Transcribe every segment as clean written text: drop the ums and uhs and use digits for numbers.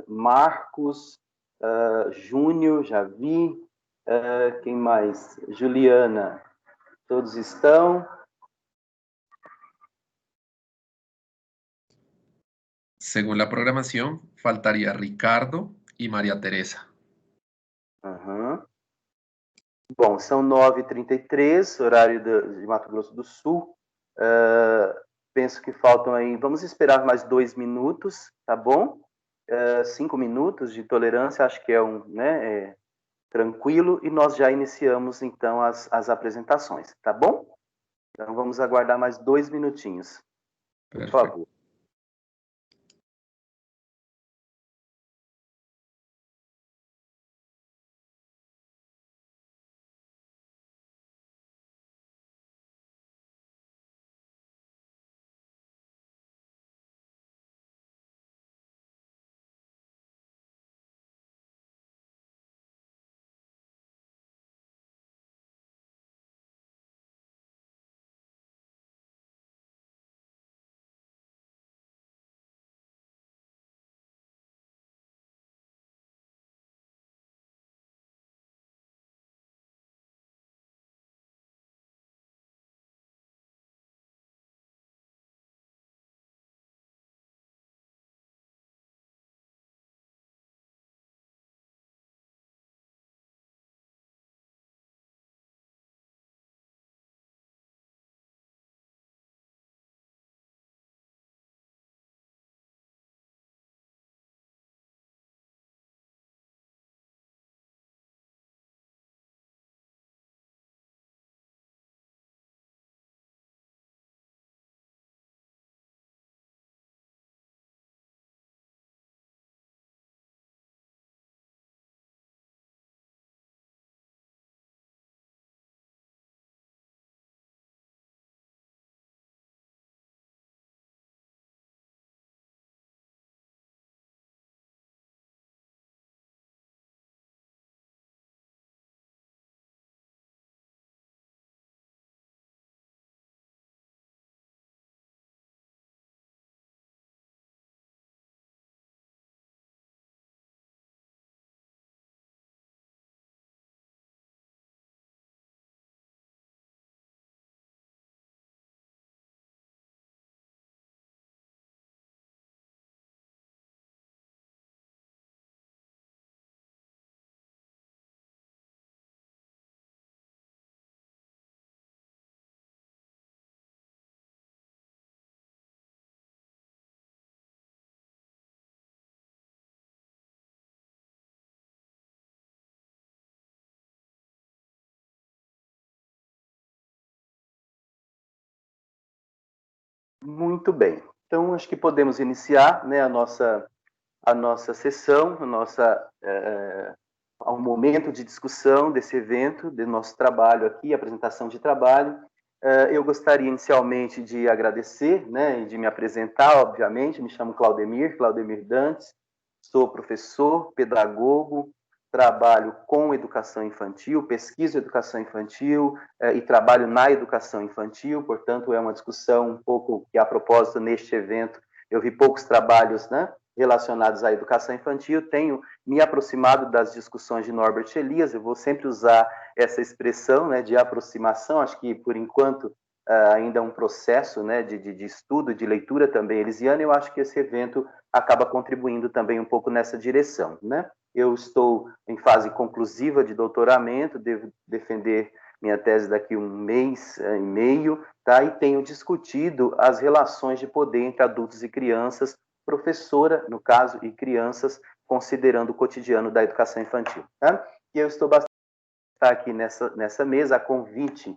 Marcos, Júnior, já vi. Quem mais? Juliana, todos estão? Según la programación, faltaría Ricardo y María Teresa. Uhum. Bom, são 9h33, horário de Mato Grosso do Sul. Penso que faltam aí... Vamos esperar mais 2 minutos, tá bom? 5 minutos de tolerância, acho que é tranquilo, e nós já iniciamos, então, as apresentações, tá bom? Então, vamos aguardar mais 2 minutinhos, por Perfecto. favor. Muito bem. Então, acho que podemos iniciar, né, a nossa sessão, ao momento de discussão desse evento, do nosso trabalho aqui, apresentação de trabalho. Eu gostaria inicialmente de agradecer, né, e de me apresentar, obviamente. Me chamo Claudemir Dantes, sou professor, pedagogo, trabalho com educação infantil, pesquiso educação infantil e trabalho na educação infantil. Portanto, é uma discussão um pouco que, a propósito, neste evento, eu vi poucos trabalhos, né, relacionados à educação infantil. Tenho me aproximado das discussões de Norbert Elias. Eu vou sempre usar essa expressão, né, de aproximação. Acho que, por enquanto, ainda é um processo, né, de estudo, de leitura também elisiana. Eu acho que esse evento acaba contribuindo também um pouco nessa direção, né? Eu estou em fase conclusiva de doutoramento, devo defender minha tese daqui um mês e meio, tá? E tenho discutido as relações de poder entre adultos e crianças, professora, no caso, e crianças, considerando o cotidiano da educação infantil, tá? E eu estou bastante aqui nessa mesa, a convite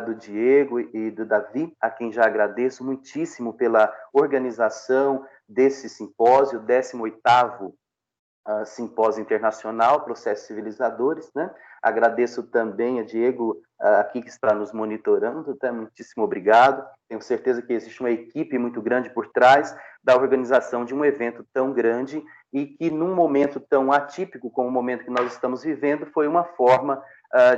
do Diego e do Davi, a quem já agradeço muitíssimo pela organização desse simpósio, 18º Simpósio Internacional, Processos Civilizadores, né? Agradeço também a Diego, aqui que está nos monitorando, tá? Muitíssimo obrigado. Tenho certeza que existe uma equipe muito grande por trás da organização de um evento tão grande e que, num momento tão atípico como o momento que nós estamos vivendo, foi uma forma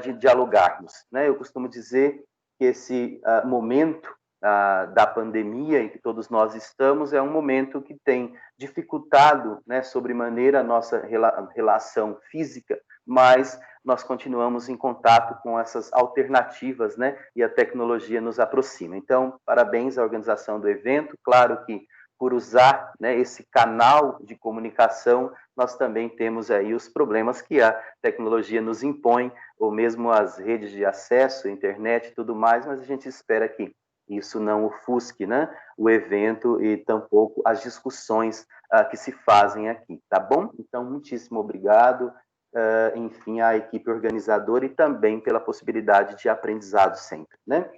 de dialogarmos, né? Eu costumo dizer que esse momento da pandemia em que todos nós estamos, é um momento que tem dificultado, né, sobremaneira a nossa relação física, mas nós continuamos em contato com essas alternativas, né, e a tecnologia nos aproxima. Então, parabéns à organização do evento, claro que por usar, né, esse canal de comunicação, nós também temos aí os problemas que a tecnologia nos impõe, ou mesmo as redes de acesso, internet e tudo mais, mas a gente espera que isso não ofusque, né, o evento e tampouco as discussões que se fazem aqui, tá bom? Então, muitíssimo obrigado, enfim, à equipe organizadora e também pela possibilidade de aprendizado sempre, né?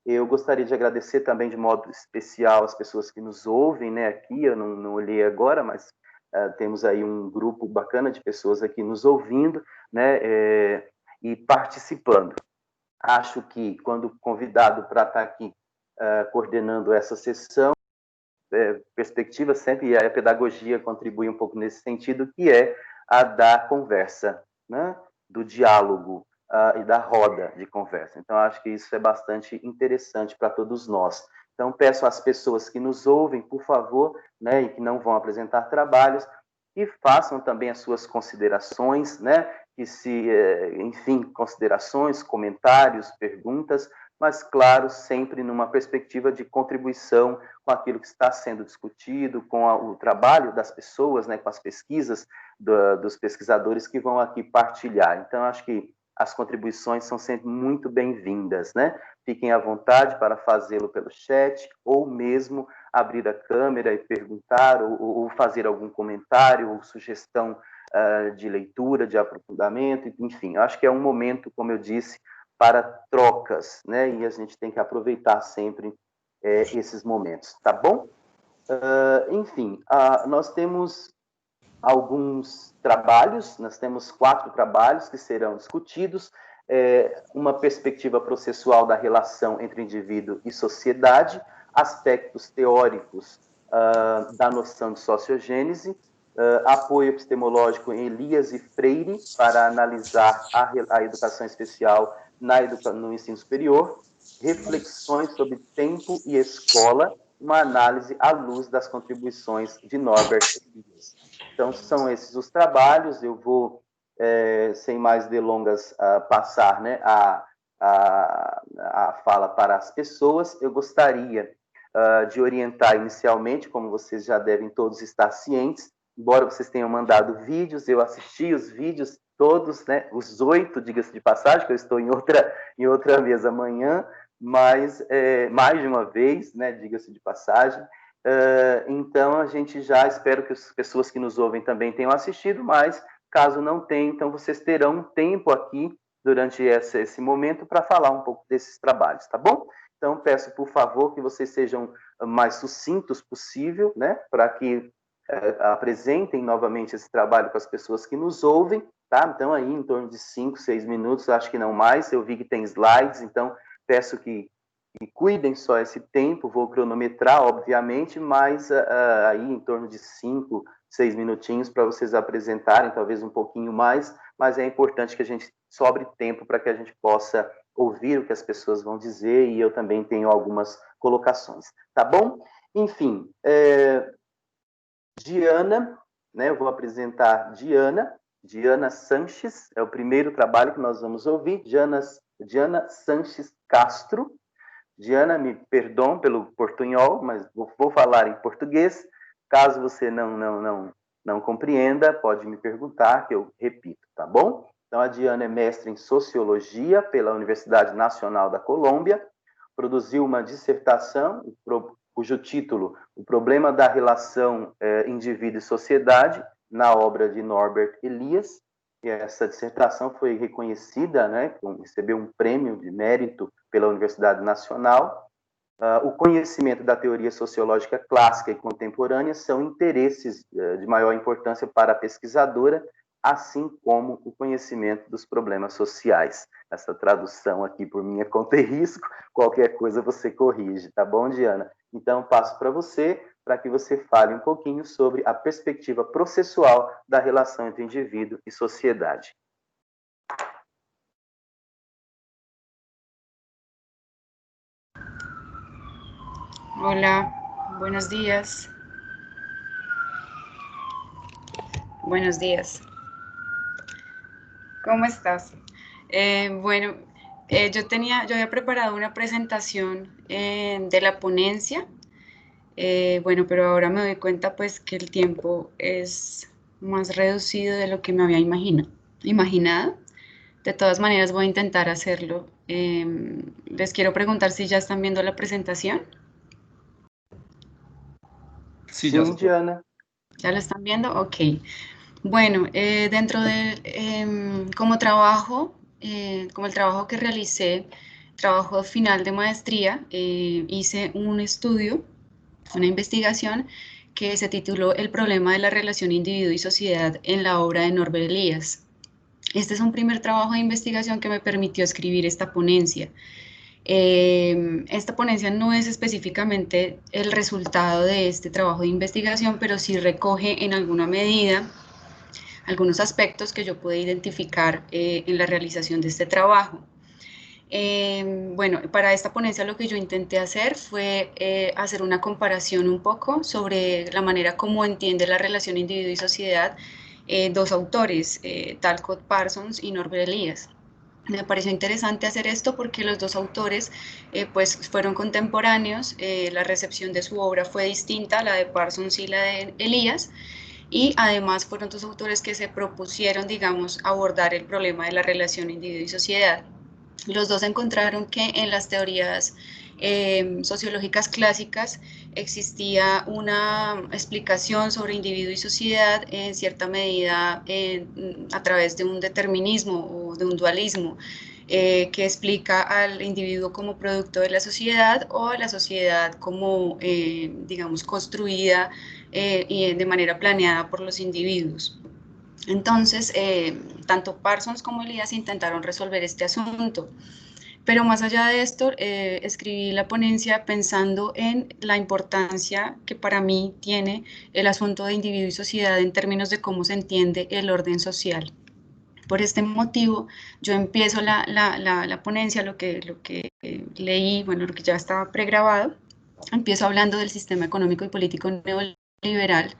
Eu gostaria de agradecer também de modo especial as pessoas que nos ouvem, né, aqui, eu não olhei agora, mas temos aí um grupo bacana de pessoas aqui nos ouvindo, né, e participando. Acho que quando convidado para estar aqui coordenando essa sessão, perspectiva sempre, e a pedagogia contribui um pouco nesse sentido, que é a da conversa, né, do diálogo, e da roda de conversa. Então, acho que isso é bastante interessante para todos nós. Então, peço às pessoas que nos ouvem, por favor, né, e que não vão apresentar trabalhos, que façam também as suas considerações, né, que se, enfim, considerações, comentários, perguntas, mas, claro, sempre numa perspectiva de contribuição com aquilo que está sendo discutido, com o trabalho das pessoas, né, com as pesquisas dos pesquisadores que vão aqui partilhar. Então, acho que as contribuições são sempre muito bem-vindas, né? Fiquem à vontade para fazê-lo pelo chat, ou mesmo abrir a câmera e perguntar, ou fazer algum comentário, ou sugestão de leitura, de aprofundamento, enfim, acho que é um momento, como eu disse, para trocas, né? E a gente tem que aproveitar sempre esses momentos, tá bom? Enfim, nós temos alguns trabalhos, nós temos 4 trabalhos que serão discutidos, uma perspectiva processual da relação entre indivíduo e sociedade, aspectos teóricos da noção de sociogênese, apoio epistemológico em Elias e Freire para analisar a educação especial no ensino superior, reflexões sobre tempo e escola, uma análise à luz das contribuições de Norbert Elias. Então, são esses os trabalhos, eu vou, sem mais delongas, passar, né, a fala para as pessoas. Eu gostaria de orientar inicialmente, como vocês já devem todos estar cientes, embora vocês tenham mandado vídeos, eu assisti os vídeos todos, né, os 8, diga-se de passagem, que eu estou em outra mesa amanhã, mas mais de uma vez, né, diga-se de passagem. Então, a gente já espero que as pessoas que nos ouvem também tenham assistido, mas caso não tenham, então vocês terão um tempo aqui durante esse momento para falar um pouco desses trabalhos, tá bom? Então, peço, por favor, que vocês sejam mais sucintos possível, né, para que apresentem novamente esse trabalho para as pessoas que nos ouvem, tá? Então, aí, em torno de 5, 6 minutos, acho que não mais, eu vi que tem slides, então peço que cuidem só esse tempo, vou cronometrar, obviamente, mas aí em torno de 5, 6 minutinhos para vocês apresentarem, talvez um pouquinho mais, mas é importante que a gente sobre tempo para que a gente possa ouvir o que as pessoas vão dizer e eu também tenho algumas colocações, tá bom? Enfim, Diana, né, eu vou apresentar Diana Sanches, é o primeiro trabalho que nós vamos ouvir, Diana Sanches Castro. Diana, me perdoe pelo portunhol, mas vou falar em português. Caso você não compreenda, pode me perguntar, que eu repito, tá bom? Então, a Diana é mestre em Sociologia pela Universidade Nacional da Colômbia, produziu uma dissertação, cujo título, O Problema da Relação Indivíduo e Sociedade, na obra de Norbert Elias, e essa dissertação foi reconhecida, né, recebeu um prêmio de mérito pela Universidade Nacional. O conhecimento da teoria sociológica clássica e contemporânea são interesses de maior importância para a pesquisadora, assim como o conhecimento dos problemas sociais. Essa tradução aqui por minha conta e risco, qualquer coisa você corrige, tá bom, Diana? Então, passo para você, para que você fale um pouquinho sobre a perspectiva processual da relação entre indivíduo e sociedade. Hola, buenos días. Buenos días. ¿Cómo estás? Bueno, yo había preparado una presentación de la ponencia, bueno, pero ahora me doy cuenta pues que el tiempo es más reducido de lo que me había imaginado. De todas maneras voy a intentar hacerlo. Les quiero preguntar si ya están viendo la presentación. Sí, ya se Sim, puede. Diana. ¿Ya lo están viendo? Ok. Bueno, dentro de, como el trabajo que realicé, trabajo final de maestría, hice un estudio, una investigación que se tituló El problema de la relación individuo y sociedad en la obra de Norbert Elias. Este es un primer trabajo de investigación que me permitió escribir esta ponencia. Esta ponencia no es específicamente el resultado de este trabajo de investigación, pero sí recoge en alguna medida algunos aspectos que yo pude identificar en la realización de este trabajo. Bueno, para esta ponencia lo que yo intenté hacer fue hacer una comparación un poco sobre la manera como entiende la relación individuo y sociedad dos autores, Talcott Parsons y Norbert Elias. Me pareció interesante hacer esto porque los dos autores pues fueron contemporáneos, la recepción de su obra fue distinta, la de Parsons y la de Elías, y además fueron dos autores que se propusieron, digamos, abordar el problema de la relación individuo y sociedad. Los dos encontraron que en las teorías sociológicas clásicas existía una explicación sobre individuo y sociedad en cierta medida a través de un determinismo o de un dualismo que explica al individuo como producto de la sociedad o a la sociedad como, digamos, construida y de manera planeada por los individuos. Entonces, tanto Parsons como Elías intentaron resolver este asunto. Pero más allá de esto, escribí la ponencia pensando en la importancia que para mí tiene el asunto de individuo y sociedad en términos de cómo se entiende el orden social. Por este motivo, yo empiezo la ponencia, lo que leí, bueno, lo que ya estaba pregrabado, empiezo hablando del sistema económico y político neoliberal,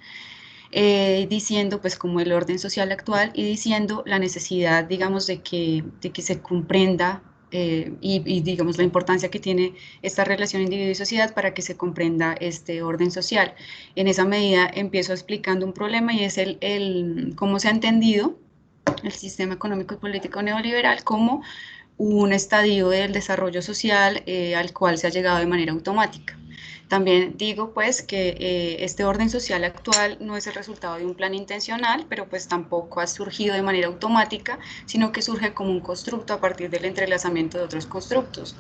diciendo pues como el orden social actual y diciendo la necesidad, digamos, de que se comprenda digamos la importancia que tiene esta relación individuo y sociedad para que se comprenda este orden social. En esa medida empiezo explicando un problema y es el cómo se ha entendido el sistema económico y político neoliberal como un estadio del desarrollo social al cual se ha llegado de manera automática. También digo pues que este orden social actual no es el resultado de un plan intencional, pero pues tampoco ha surgido de manera automática, sino que surge como un constructo a partir del entrelazamiento de otros constructos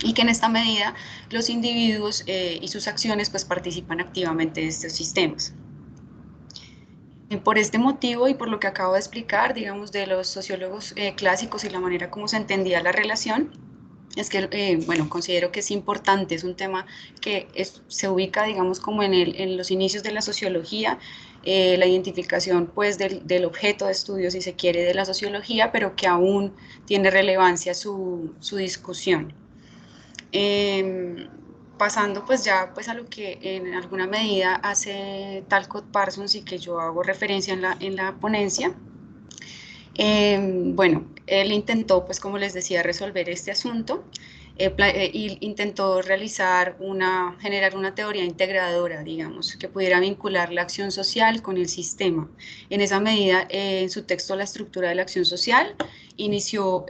y que en esta medida los individuos y sus acciones pues participan activamente de estos sistemas. Por este motivo y por lo que acabo de explicar, digamos, de los sociólogos clásicos y la manera como se entendía la relación, es que, bueno, considero que es importante, es un tema que se ubica, digamos, como en los inicios de la sociología, la identificación, pues, del objeto de estudio, si se quiere, de la sociología, pero que aún tiene relevancia su discusión. Pasando pues ya pues a lo que en alguna medida hace Talcott Parsons y que yo hago referencia en la ponencia. Bueno, él intentó, pues como les decía, resolver este asunto y intentó generar una teoría integradora, digamos, que pudiera vincular la acción social con el sistema. En esa medida, en su texto La estructura de la acción social, inició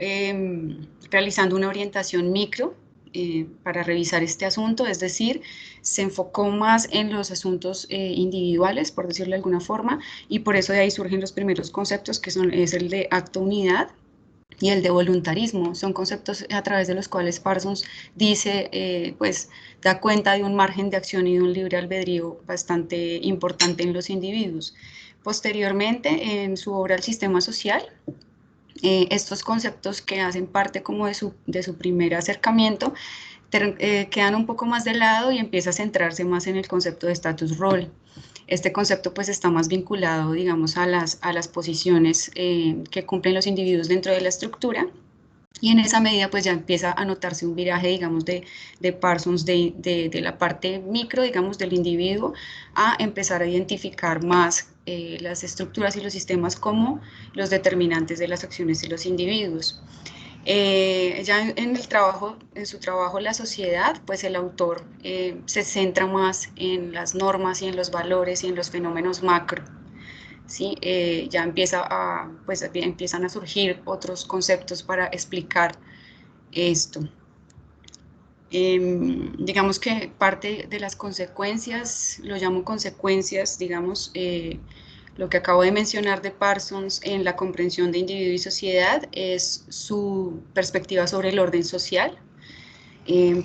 realizando una orientación micro para revisar este asunto, es decir, se enfocó más en los asuntos individuales, por decirlo de alguna forma, y por eso de ahí surgen los primeros conceptos, es el de acto unidad y el de voluntarismo. Son conceptos a través de los cuales Parsons dice, pues da cuenta de un margen de acción y de un libre albedrío bastante importante en los individuos. Posteriormente, en su obra El sistema social, estos conceptos que hacen parte como de su primer acercamiento quedan un poco más de lado y empieza a centrarse más en el concepto de status role. Este concepto pues está más vinculado, digamos, a las posiciones que cumplen los individuos dentro de la estructura y en esa medida pues ya empieza a notarse un viraje, digamos, de Parsons de la parte micro, digamos, del individuo, a empezar a identificar más las estructuras y los sistemas como los determinantes de las acciones de los individuos. Ya en su trabajo La sociedad, pues el autor se centra más en las normas y en los valores y en los fenómenos macro. ¿Sí? Ya empiezan a surgir otros conceptos para explicar esto. Digamos que parte de las consecuencias, lo llamo consecuencias, digamos, lo que acabo de mencionar de Parsons en la comprensión de individuo y sociedad es su perspectiva sobre el orden social.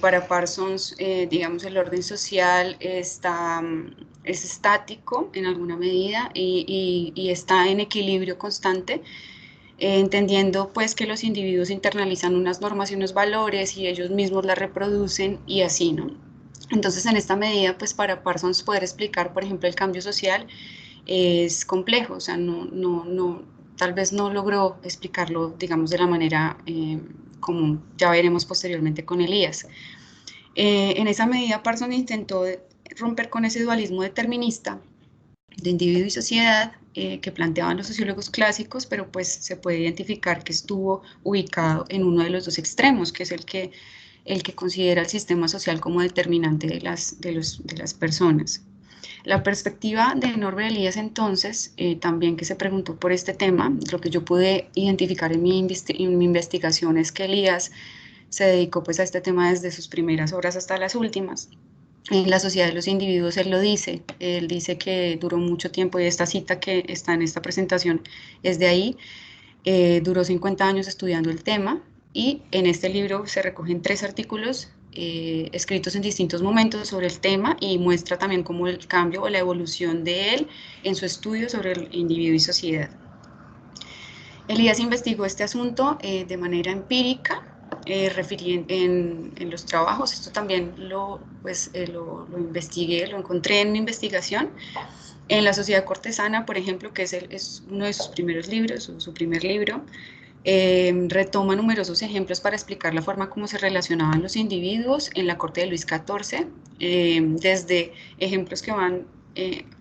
Para Parsons, digamos, el orden social es estático en alguna medida y está en equilibrio constante, entendiendo pues que los individuos internalizan unas normas y unos valores y ellos mismos las reproducen y así, ¿no? Entonces, en esta medida, pues para Parsons poder explicar, por ejemplo, el cambio social es complejo, o sea, tal vez no logró explicarlo, digamos, de la manera como ya veremos posteriormente con Elías. En esa medida, Parsons intentó romper con ese dualismo determinista de individuo y sociedad que planteaban los sociólogos clásicos, pero pues se puede identificar que estuvo ubicado en uno de los dos extremos, que es el que considera el sistema social como determinante de las personas. La perspectiva de Norbert Elias entonces, también que se preguntó por este tema, lo que yo pude identificar en mi investigación es que Elias se dedicó pues a este tema desde sus primeras obras hasta las últimas. En La sociedad de los individuos él dice que duró mucho tiempo, y esta cita que está en esta presentación es de ahí, duró 50 años estudiando el tema, y en este libro se recogen 3 artículos escritos en distintos momentos sobre el tema y muestra también cómo el cambio o la evolución de él en su estudio sobre el individuo y sociedad. Elías investigó este asunto de manera empírica, en los trabajos. Esto también lo investigué, lo encontré en mi investigación. En La sociedad cortesana, por ejemplo, que es uno de sus primeros libros, su primer libro, retoma numerosos ejemplos para explicar la forma como se relacionaban los individuos en la corte de Luis XIV, desde ejemplos que van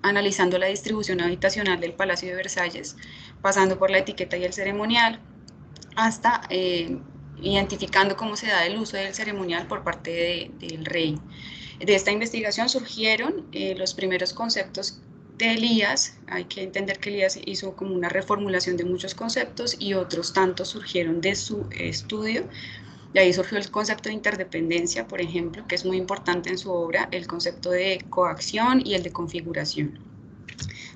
analizando la distribución habitacional del Palacio de Versalles, pasando por la etiqueta y el ceremonial, hasta identificando cómo se da el uso del ceremonial por parte del rey. De esta investigación surgieron los primeros conceptos de Elías. Hay que entender que Elías hizo como una reformulación de muchos conceptos y otros tantos surgieron de su estudio. De ahí surgió el concepto de interdependencia, por ejemplo, que es muy importante en su obra, el concepto de coacción y el de configuración.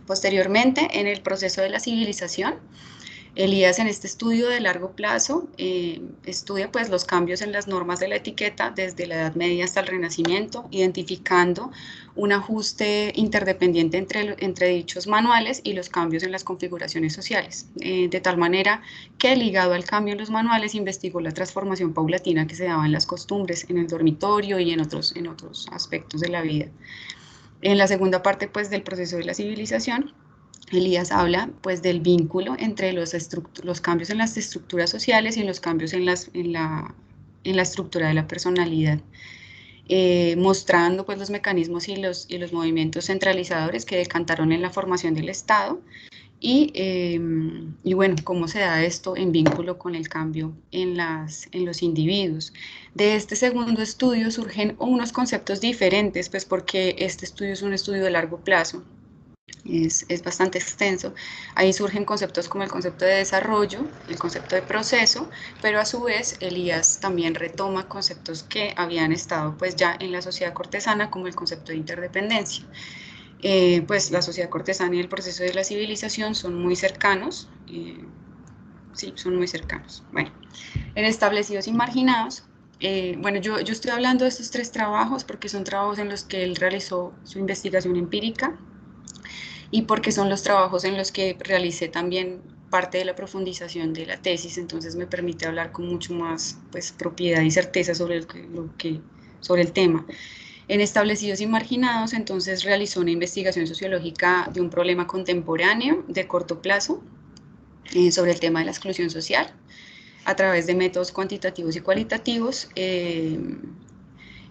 Posteriormente, en el proceso de la civilización, Elías, en este estudio de largo plazo, estudia pues los cambios en las normas de la etiqueta desde la Edad Media hasta el Renacimiento, identificando un ajuste interdependiente entre dichos manuales y los cambios en las configuraciones sociales, de tal manera que, ligado al cambio en los manuales, investigó la transformación paulatina que se daba en las costumbres, en el dormitorio y en otros aspectos de la vida. En la segunda parte pues del proceso de la civilización, Elías habla pues del vínculo entre los cambios en las estructuras sociales y los cambios en la estructura de la personalidad, mostrando pues los mecanismos y los movimientos centralizadores que decantaron en la formación del Estado y bueno, cómo se da esto en vínculo con el cambio en los individuos. De este segundo estudio surgen unos conceptos diferentes, pues porque este estudio es un estudio de largo plazo. Es bastante extenso. Ahí surgen conceptos como el concepto de desarrollo, el concepto de proceso, pero a su vez Elías también retoma conceptos que habían estado pues ya en la sociedad cortesana, como el concepto de interdependencia. Pues la sociedad cortesana y el proceso de la civilización son muy cercanos, sí, son muy cercanos. Bueno, en Establecidos y Marginados, bueno, yo estoy hablando de estos 3 trabajos porque son trabajos en los que él realizó su investigación empírica, y porque son los trabajos en los que realicé también parte de la profundización de la tesis, entonces me permite hablar con mucho más pues, propiedad y certeza sobre el tema. En Establecidos y Marginados, entonces realizó una investigación sociológica de un problema contemporáneo de corto plazo sobre el tema de la exclusión social. a través de métodos cuantitativos y cualitativos,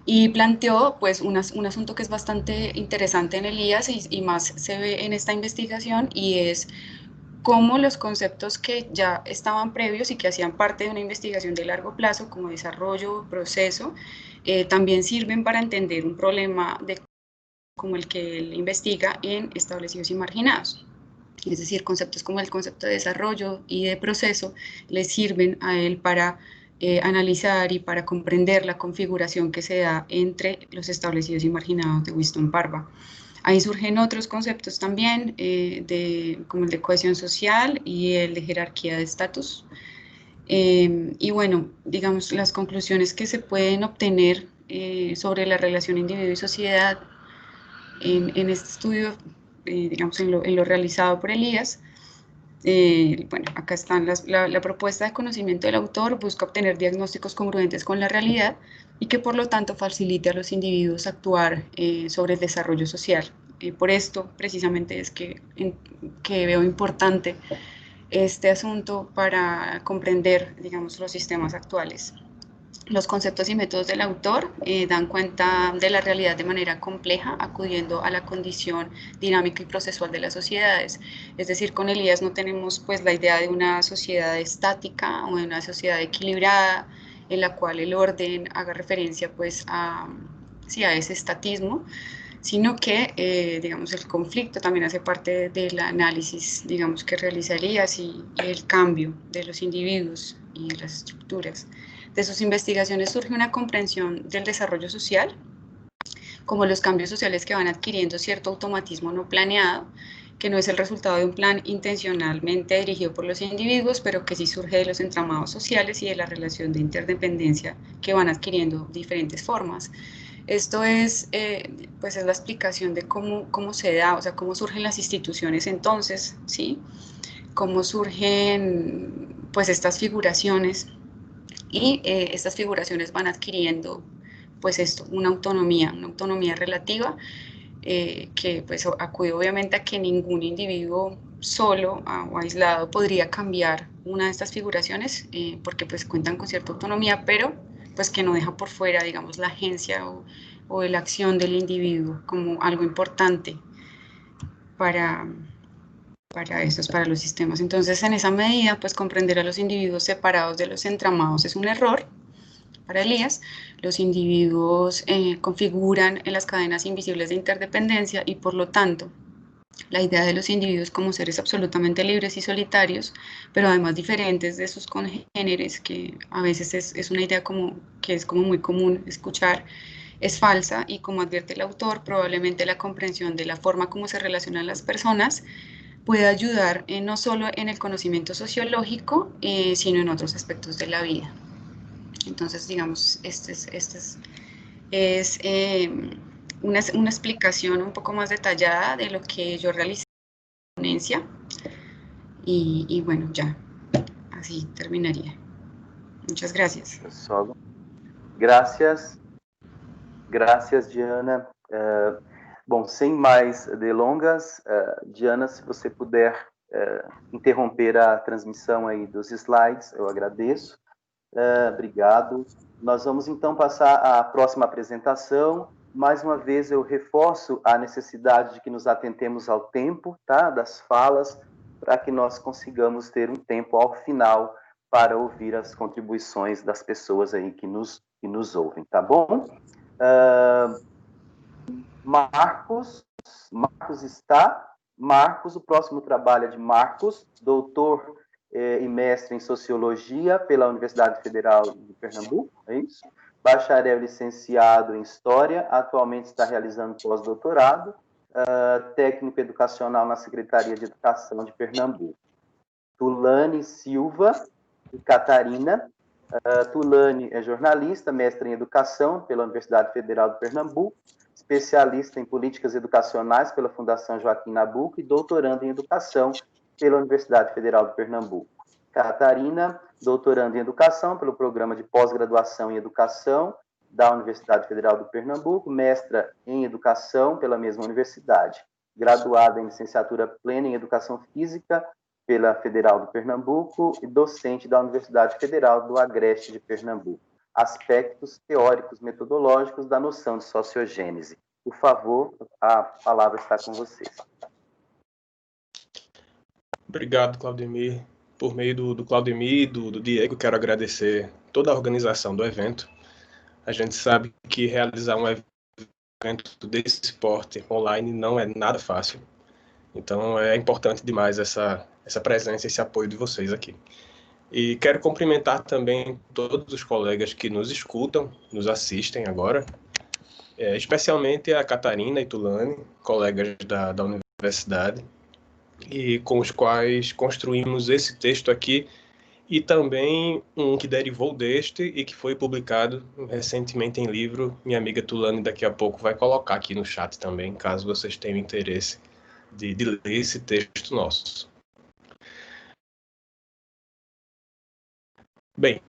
y planteó pues un asunto que es bastante interesante en el IAS y más se ve en esta investigación, y es cómo los conceptos que ya estaban previos y que hacían parte de una investigación de largo plazo, como desarrollo, proceso, también sirven para entender un problema como el que él investiga en establecidos y marginados. Es decir, conceptos como el concepto de desarrollo y de proceso le sirven a él para analizar y para comprender la configuración que se da entre los establecidos y marginados de Wisdom Parva. Ahí surgen otros conceptos también, como el de cohesión social y el de jerarquía de estatus. Y bueno, digamos, las conclusiones que se pueden obtener sobre la relación individuo y sociedad en este estudio, digamos, en lo realizado por Elías. Bueno, acá están la propuesta de conocimiento del autor busca obtener diagnósticos congruentes con la realidad y que por lo tanto facilite a los individuos actuar sobre el desarrollo social. Por esto precisamente es que veo importante este asunto para comprender, digamos, los sistemas actuales. Los conceptos y métodos del autor dan cuenta de la realidad de manera compleja, acudiendo a la condición dinámica y procesual de las sociedades. Es decir, con Elías no tenemos pues la idea de una sociedad estática o de una sociedad equilibrada en la cual el orden haga referencia pues a ese estatismo, sino que, digamos, el conflicto también hace parte del análisis, digamos, que realiza Elías y el cambio de los individuos y las estructuras. De sus investigaciones surge una comprensión del desarrollo social, como los cambios sociales que van adquiriendo cierto automatismo no planeado, que no es el resultado de un plan intencionalmente dirigido por los individuos, pero que sí surge de los entramados sociales y de la relación de interdependencia que van adquiriendo diferentes formas. Esto es, pues es la explicación de cómo se da, o sea, cómo surgen las instituciones entonces, ¿sí? Cómo surgen, pues, estas figuraciones, y estas figuraciones van adquiriendo, pues esto, una autonomía relativa, que pues acude obviamente a que ningún individuo solo o aislado podría cambiar una de estas figuraciones, porque pues cuentan con cierta autonomía, pero pues que no deja por fuera, digamos, la agencia o la acción del individuo como algo importante para estos, para los sistemas. Entonces, en esa medida, pues comprender a los individuos separados de los entramados es un error. Para Elías, los individuos configuran en las cadenas invisibles de interdependencia y por lo tanto la idea de los individuos como seres absolutamente libres y solitarios, pero además diferentes de sus congéneres, que a veces es una idea que es como muy común escuchar, es falsa, y como advierte el autor, probablemente la comprensión de la forma como se relacionan las personas puede ayudar no solo en el conocimiento sociológico, sino en otros aspectos de la vida. Entonces, digamos, es una explicación un poco más detallada de lo que yo realicé en la ponencia, y bueno, ya, así terminaría. Muchas gracias. Só. Gracias, Diana. Bom, sem mais delongas, Diana, se você puder interromper a transmissão aí dos slides, eu agradeço. Obrigado. Nós vamos então passar à próxima apresentação. Mais uma vez eu reforço a necessidade de que nos atentemos ao tempo, tá, das falas, para que nós consigamos ter um tempo ao final para ouvir as contribuições das pessoas aí que nos ouvem, tá bom? Marcos está. Marcos, o próximo trabalho é de Marcos, doutor e mestre em Sociologia pela Universidade Federal de Pernambuco, é isso? Bacharel e licenciado em História, atualmente está realizando pós-doutorado, técnico educacional na Secretaria de Educação de Pernambuco. Tulane Silva e Catarina. Tulane é jornalista, mestre em Educação pela Universidade Federal de Pernambuco, especialista em políticas educacionais pela Fundação Joaquim Nabuco e doutorando em Educação pela Universidade Federal de Pernambuco. Catarina, doutorando em Educação pelo Programa de Pós-Graduação em Educação da Universidade Federal de Pernambuco, mestra em Educação pela mesma universidade, graduada em Licenciatura Plena em Educação Física pela Federal do Pernambuco e docente da Universidade Federal do Agreste de Pernambuco. Aspectos teóricos metodológicos da noção de sociogênese. Por favor, a palavra está com vocês. Obrigado, Claudemir. Por meio do Claudemir e do Diego, quero agradecer toda a organização do evento. A gente sabe que realizar um evento desse porte online não é nada fácil. Então, é importante demais essa presença, esse apoio de vocês aqui. E quero cumprimentar também todos os colegas que nos escutam, nos assistem agora, especialmente a Catarina e Tulane, colegas da universidade, e com os quais construímos esse texto aqui, e também um que derivou deste e que foi publicado recentemente em livro. Minha amiga Tulane daqui a pouco vai colocar aqui no chat também, caso vocês tenham interesse de ler esse texto nosso. Bem,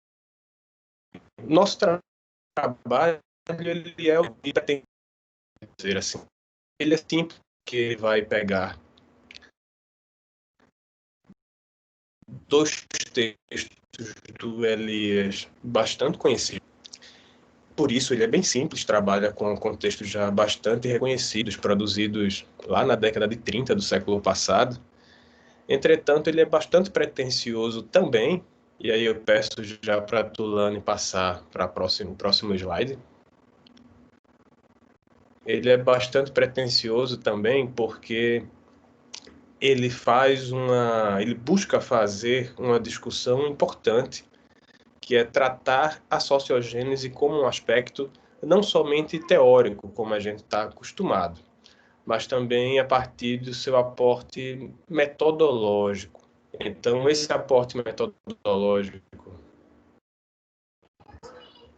nosso trabalho, ele é o que pretende dizer assim. Ele é simples, porque ele vai pegar dois textos do Elias bastante conhecidos. Por isso, ele é bem simples, trabalha com contextos já bastante reconhecidos, produzidos lá na década de 30 do século passado. Entretanto, ele é bastante pretensioso também, e aí eu peço já para a Tulane passar para o próximo slide. Ele é bastante pretensioso também porque ele busca fazer uma discussão importante, que é tratar a sociogênese como um aspecto não somente teórico, como a gente está acostumado, mas também a partir do seu aporte metodológico. Então, esse aporte metodológico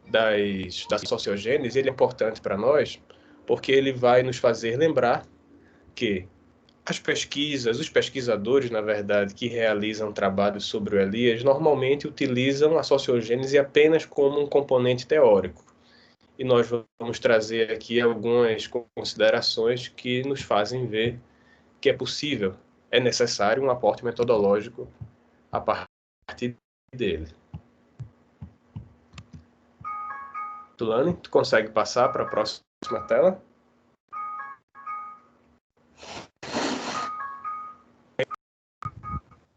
da sociogênese, ele é importante para nós, porque ele vai nos fazer lembrar que as pesquisas, os pesquisadores, na verdade, que realizam trabalhos sobre o Elias, normalmente utilizam a sociogênese apenas como um componente teórico. E nós vamos trazer aqui algumas considerações que nos fazem ver que é possível, é necessário um aporte metodológico a partir dele. Tulane, tu consegue passar para a próxima tela?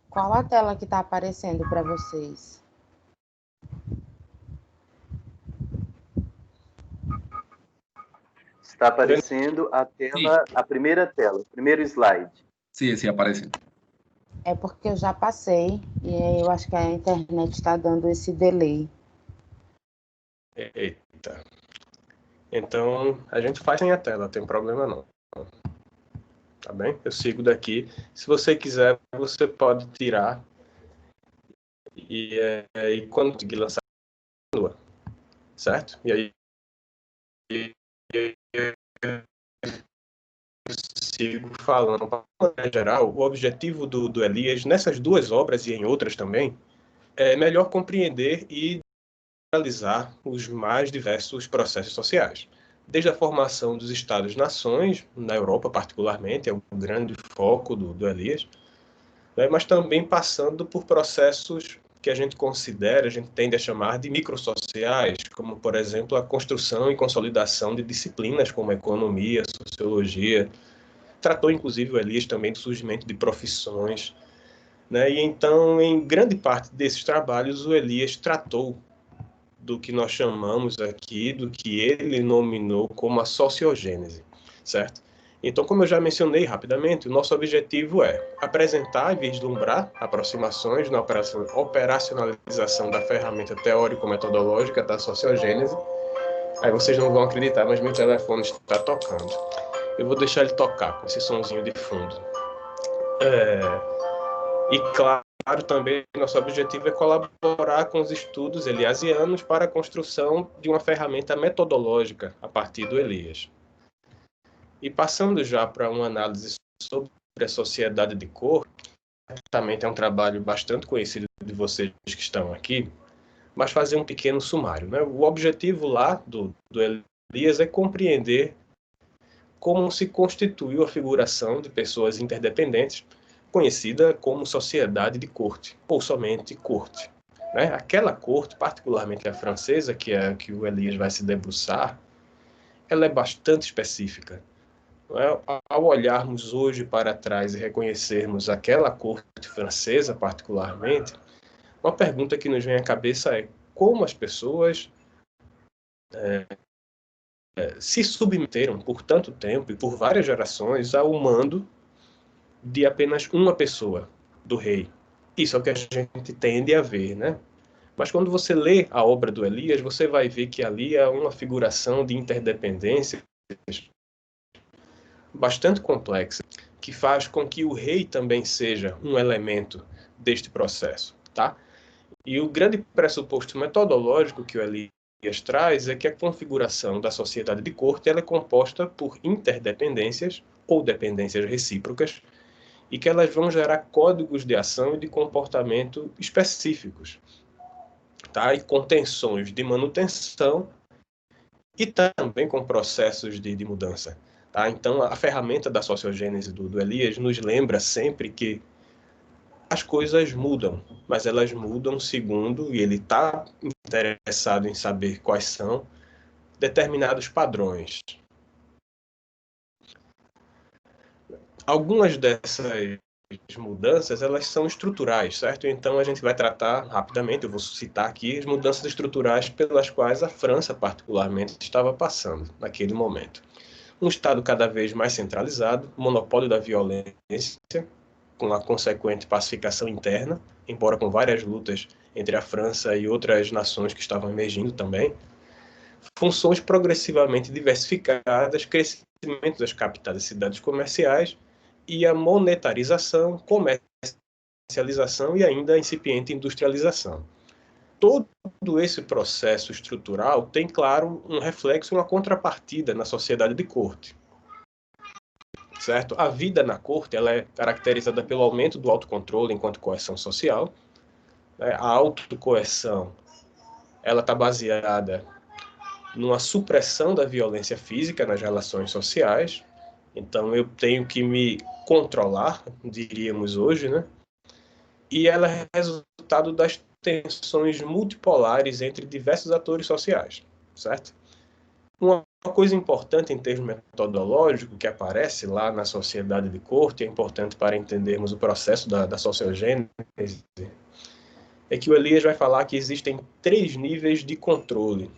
Qual a tela que está aparecendo para vocês? Está aparecendo a tela, a primeira tela, o primeiro slide. Sí, sí aparece. É porque eu já passei e aí eu acho que a internet está dando esse delay. Eita. Então, a gente faz sem a tela, não tem problema não. Tá bem? Eu sigo daqui. Se você quiser, você pode tirar. E quando conseguir lançar, certo? E aí eu sigo falando. Em geral, o objetivo do Elias, nessas duas obras e em outras também, é melhor compreender e analisar os mais diversos processos sociais. Desde a formação dos Estados-nações, na Europa particularmente, é o grande foco do Elias, né, mas também passando por processos que a gente tende a chamar de microsociais, como, por exemplo, a construção e consolidação de disciplinas como economia, sociologia. Tratou, inclusive, o Elias também do surgimento de profissões, né? E então, em grande parte desses trabalhos, o Elias tratou do que nós chamamos aqui, do que ele nominou como a sociogênese, certo? Então, como eu já mencionei rapidamente, o nosso objetivo é apresentar e vislumbrar aproximações na operacionalização da ferramenta teórico-metodológica da sociogênese. Aí vocês não vão acreditar, mas meu telefone está tocando. Eu vou deixar ele tocar com esse sonzinho de fundo. E claro, também nosso objetivo é colaborar com os estudos eliasianos para a construção de uma ferramenta metodológica a partir do Elias. E passando já para uma análise sobre a sociedade de cor, também é um trabalho bastante conhecido de vocês que estão aqui, mas fazer um pequeno sumário, né? O objetivo lá do Elias é compreender como se constituiu a figuração de pessoas interdependentes conhecida como sociedade de corte, ou somente corte. Né? Aquela corte, particularmente a francesa, que é a que o Elias vai se debruçar, ela é bastante específica. Não é? Ao olharmos hoje para trás e reconhecermos aquela corte francesa, particularmente, uma pergunta que nos vem à cabeça é como as pessoas se submeteram por tanto tempo e por várias gerações ao mando de apenas uma pessoa, do rei. Isso é o que a gente tende a ver, né? Mas quando você lê a obra do Elias, você vai ver que ali há uma figuração de interdependência bastante complexa, que faz com que o rei também seja um elemento deste processo, tá? E o grande pressuposto metodológico que o Elias traz é que a configuração da sociedade de corte ela é composta por interdependências ou dependências recíprocas e que elas vão gerar códigos de ação e de comportamento específicos, tá? E com tensões de manutenção e também com processos de mudança. Tá? Então, a ferramenta da sociogênese do Elias nos lembra sempre que as coisas mudam, mas elas mudam segundo, e ele está interessado em saber quais são, determinados padrões. Algumas dessas mudanças, elas são estruturais, certo? Então, a gente vai tratar rapidamente, eu vou citar aqui, as mudanças estruturais pelas quais a França, particularmente, estava passando naquele momento. Um Estado cada vez mais centralizado, monopólio da violência, com a consequente pacificação interna, embora com várias lutas entre a França e outras nações que estavam emergindo também, funções progressivamente diversificadas, crescimento das capitais e cidades comerciais e a monetarização, comercialização e ainda a incipiente industrialização. Todo esse processo estrutural tem, claro, um reflexo, uma contrapartida na sociedade de corte. Certo? A vida na corte ela é caracterizada pelo aumento do autocontrole enquanto coerção social. Né? A autocoerção ela está baseada numa supressão da violência física nas relações sociais. Então, eu tenho que me controlar, diríamos hoje, né? E ela é resultado das tensões multipolares entre diversos atores sociais, certo? Uma coisa importante em termos metodológicos que aparece lá na sociedade de corte, é importante para entendermos o processo da sociogênese, é que o Elias vai falar que existem 3 níveis de controle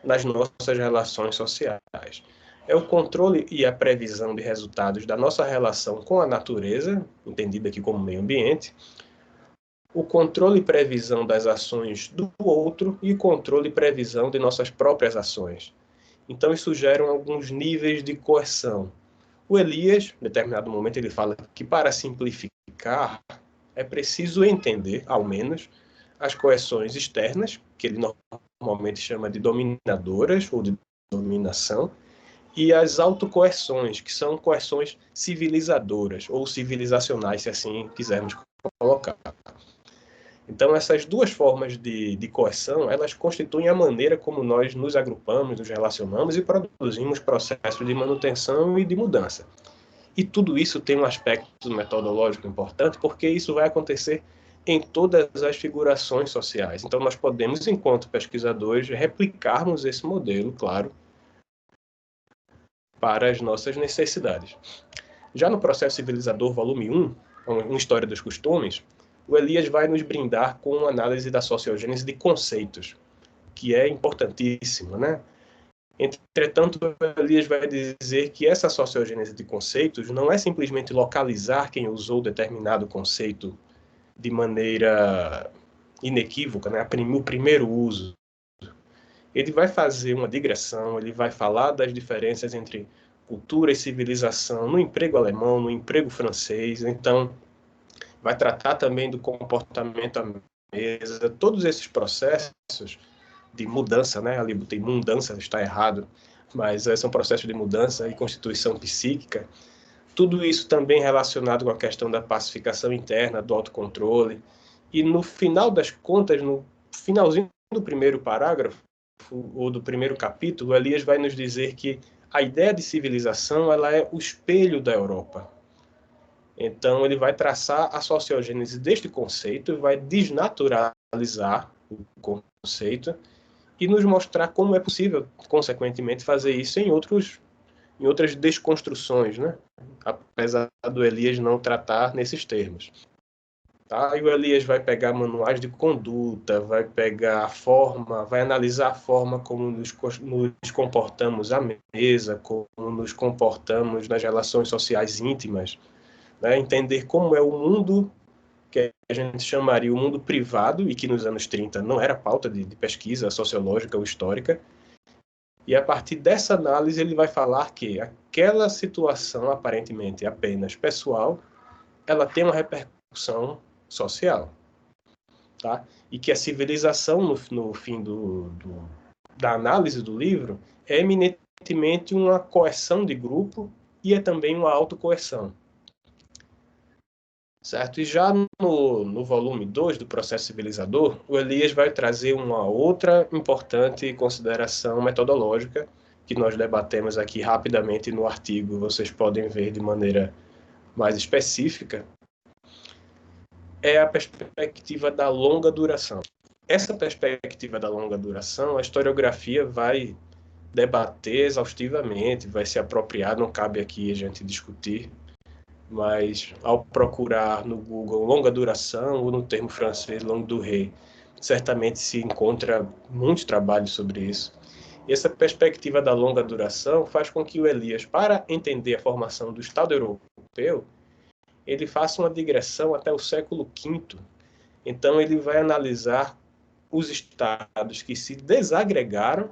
nas nossas relações sociais. É o controle e a previsão de resultados da nossa relação com a natureza, entendida aqui como meio ambiente, o controle e previsão das ações do outro e o controle e previsão de nossas próprias ações. Então, isso gera alguns níveis de coerção. O Elias, em determinado momento, ele fala que para simplificar, é preciso entender, ao menos, as coerções externas, que ele normalmente chama de dominadoras ou de dominação, e as autocoerções, que são coerções civilizadoras ou civilizacionais, se assim quisermos colocar. Então, essas 2 formas de coerção, elas constituem a maneira como nós nos agrupamos, nos relacionamos e produzimos processos de manutenção e de mudança. E tudo isso tem um aspecto metodológico importante, porque isso vai acontecer em todas as figurações sociais. Então, nós podemos, enquanto pesquisadores, replicarmos esse modelo, claro, para as nossas necessidades. Já no Processo Civilizador, volume 1, uma história dos costumes, o Elias vai nos brindar com uma análise da sociogênese de conceitos, que é importantíssima, né? Entretanto, o Elias vai dizer que essa sociogênese de conceitos não é simplesmente localizar quem usou determinado conceito de maneira inequívoca, né? O primeiro uso. Ele vai fazer uma digressão, ele vai falar das diferenças entre cultura e civilização no emprego alemão, no emprego francês, então vai tratar também do comportamento à mesa, todos esses processos de mudança, né? Ali botei mudança, está errado, mas são processos de mudança e constituição psíquica. Tudo isso também relacionado com a questão da pacificação interna, do autocontrole. E no final das contas, no finalzinho do primeiro parágrafo, ou do primeiro capítulo, Elias vai nos dizer que a ideia de civilização ela é o espelho da Europa. Então, ele vai traçar a sociogênese deste conceito e vai desnaturalizar o conceito e nos mostrar como é possível, consequentemente, fazer isso em outras desconstruções, né? Apesar do Elias não tratar nesses termos. Tá? E o Elias vai pegar manuais de conduta, vai pegar a forma, vai analisar a forma como nos comportamos à mesa, como nos comportamos nas relações sociais íntimas, né? Entender como é o mundo que a gente chamaria o mundo privado, e que nos anos 30 não era pauta de pesquisa sociológica ou histórica. E a partir dessa análise ele vai falar que aquela situação aparentemente apenas pessoal, ela tem uma repercussão social, tá? E que a civilização, no fim da análise do livro, é eminentemente uma coerção de grupo e é também uma autocoerção. Certo? E já no volume 2 do Processo Civilizador, o Elias vai trazer uma outra importante consideração metodológica que nós debatemos aqui rapidamente no artigo, vocês podem ver de maneira mais específica, é a perspectiva da longa duração. Essa perspectiva da longa duração, a historiografia vai debater exaustivamente, vai se apropriar, não cabe aqui a gente discutir, mas ao procurar no Google longa duração, ou no termo francês longue durée, certamente se encontra muitos trabalhos sobre isso. E essa perspectiva da longa duração faz com que o Elias, para entender a formação do Estado europeu, ele faça uma digressão até o século V. Então ele vai analisar os estados que se desagregaram,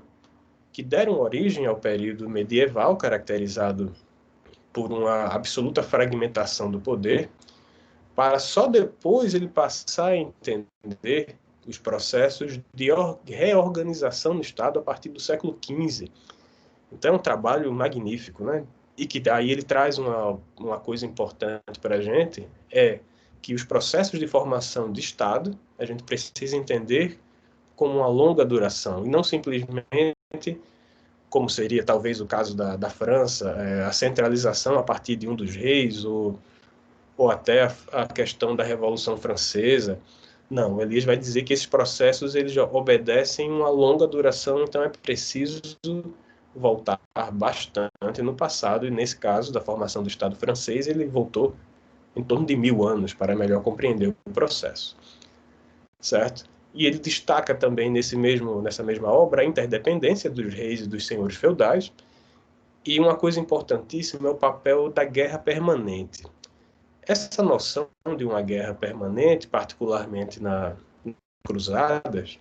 que deram origem ao período medieval, caracterizado por uma absoluta fragmentação do poder, para só depois ele passar a entender os processos de reorganização do Estado a partir do século XV. Então é um trabalho magnífico, né? E que daí ele traz uma coisa importante para a gente, é que os processos de formação de Estado, a gente precisa entender como uma longa duração, e não simplesmente como seria talvez o caso da França, a centralização a partir de um dos reis, ou até a questão da Revolução Francesa. Não, Elias vai dizer que esses processos eles já obedecem uma longa duração, então é preciso voltar bastante no passado, e nesse caso da formação do Estado francês, ele voltou em torno de 1000 anos para melhor compreender o processo. Certo? E ele destaca também nessa mesma obra a interdependência dos reis e dos senhores feudais. E uma coisa importantíssima é o papel da guerra permanente. Essa noção de uma guerra permanente, particularmente nas cruzadas,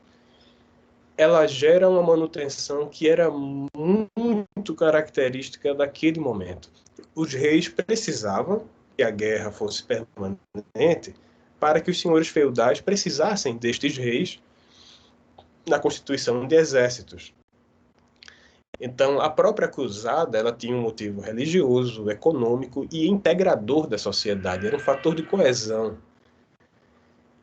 ela gera uma manutenção que era muito característica daquele momento. Os reis precisavam que a guerra fosse permanente para que os senhores feudais precisassem destes reis na constituição de exércitos. Então, a própria cruzada ela tinha um motivo religioso, econômico e integrador da sociedade, era um fator de coesão.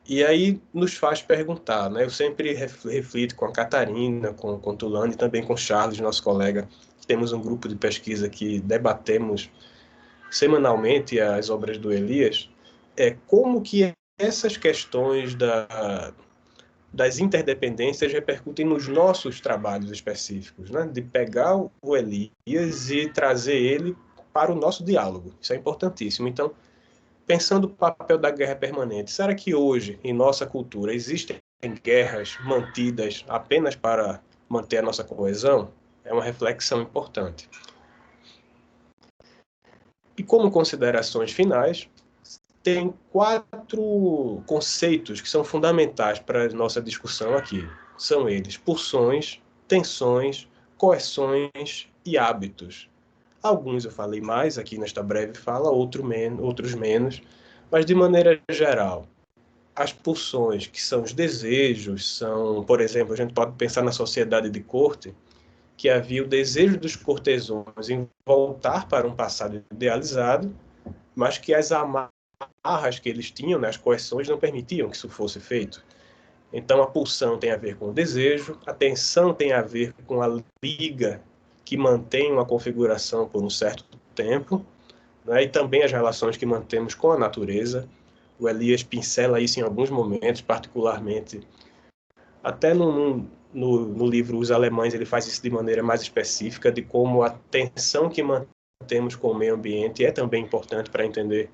E aí nos faz perguntar, né? Eu sempre reflito com a Catarina, com o Tulane e também com o Charles, nosso colega, que temos um grupo de pesquisa que debatemos semanalmente as obras do Elias, como que essas questões das interdependências repercutem nos nossos trabalhos específicos, né? De pegar o Elias e trazer ele para o nosso diálogo. Isso é importantíssimo. Então, pensando o papel da guerra permanente, será que hoje, em nossa cultura, existem guerras mantidas apenas para manter a nossa coesão? É uma reflexão importante. E como considerações finais, tem 4 conceitos que são fundamentais para a nossa discussão aqui. São eles: pulsões, tensões, coerções e hábitos. Alguns eu falei mais aqui nesta breve fala, outros menos, mas de maneira geral, as pulsões, que são os desejos, são, por exemplo, a gente pode pensar na sociedade de corte, que havia o desejo dos cortesãos em voltar para um passado idealizado, mas que as amarras que eles tinham, né, as coerções, não permitiam que isso fosse feito. Então, a pulsão tem a ver com o desejo, a tensão tem a ver com a liga que mantém uma configuração por um certo tempo, né? E também as relações que mantemos com a natureza. O Elias pincela isso em alguns momentos, particularmente. Até no livro Os Alemães, ele faz isso de maneira mais específica, de como a tensão que mantemos com o meio ambiente é também importante para entender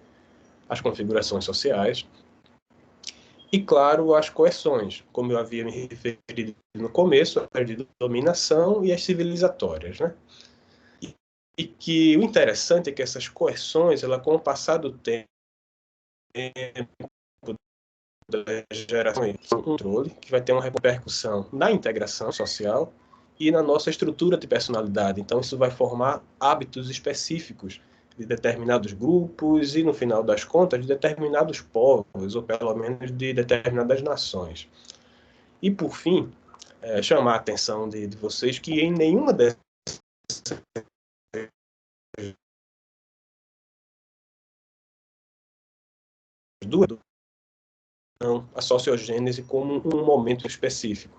as configurações sociais. E, claro, as coerções, como eu havia me referido no começo, as de dominação e as civilizatórias, né? E que o interessante é que essas coerções, ela, com o passar do tempo das gerações, um controle que vai ter uma repercussão na integração social e na nossa estrutura de personalidade. Então, isso vai formar hábitos específicos de determinados grupos e, no final das contas, de determinados povos, ou pelo menos de determinadas nações. E, por fim, chamar a atenção de vocês que em nenhuma dessas duas a sociogênese como um momento específico.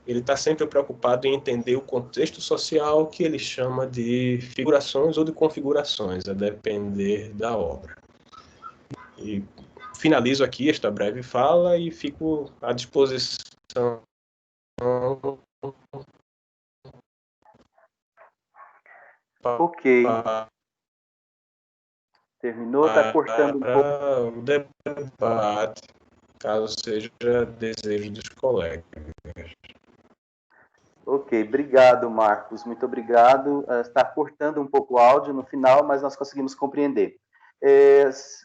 Ele está sempre preocupado em entender o contexto social que ele chama de figurações ou de configurações, a depender da obra. E finalizo aqui esta breve fala e fico à disposição. Ok. Terminou, está cortando um pouco. O debate, caso seja desejo dos colegas. Ok, obrigado, Marcos, muito obrigado. Está cortando um pouco o áudio no final, mas nós conseguimos compreender.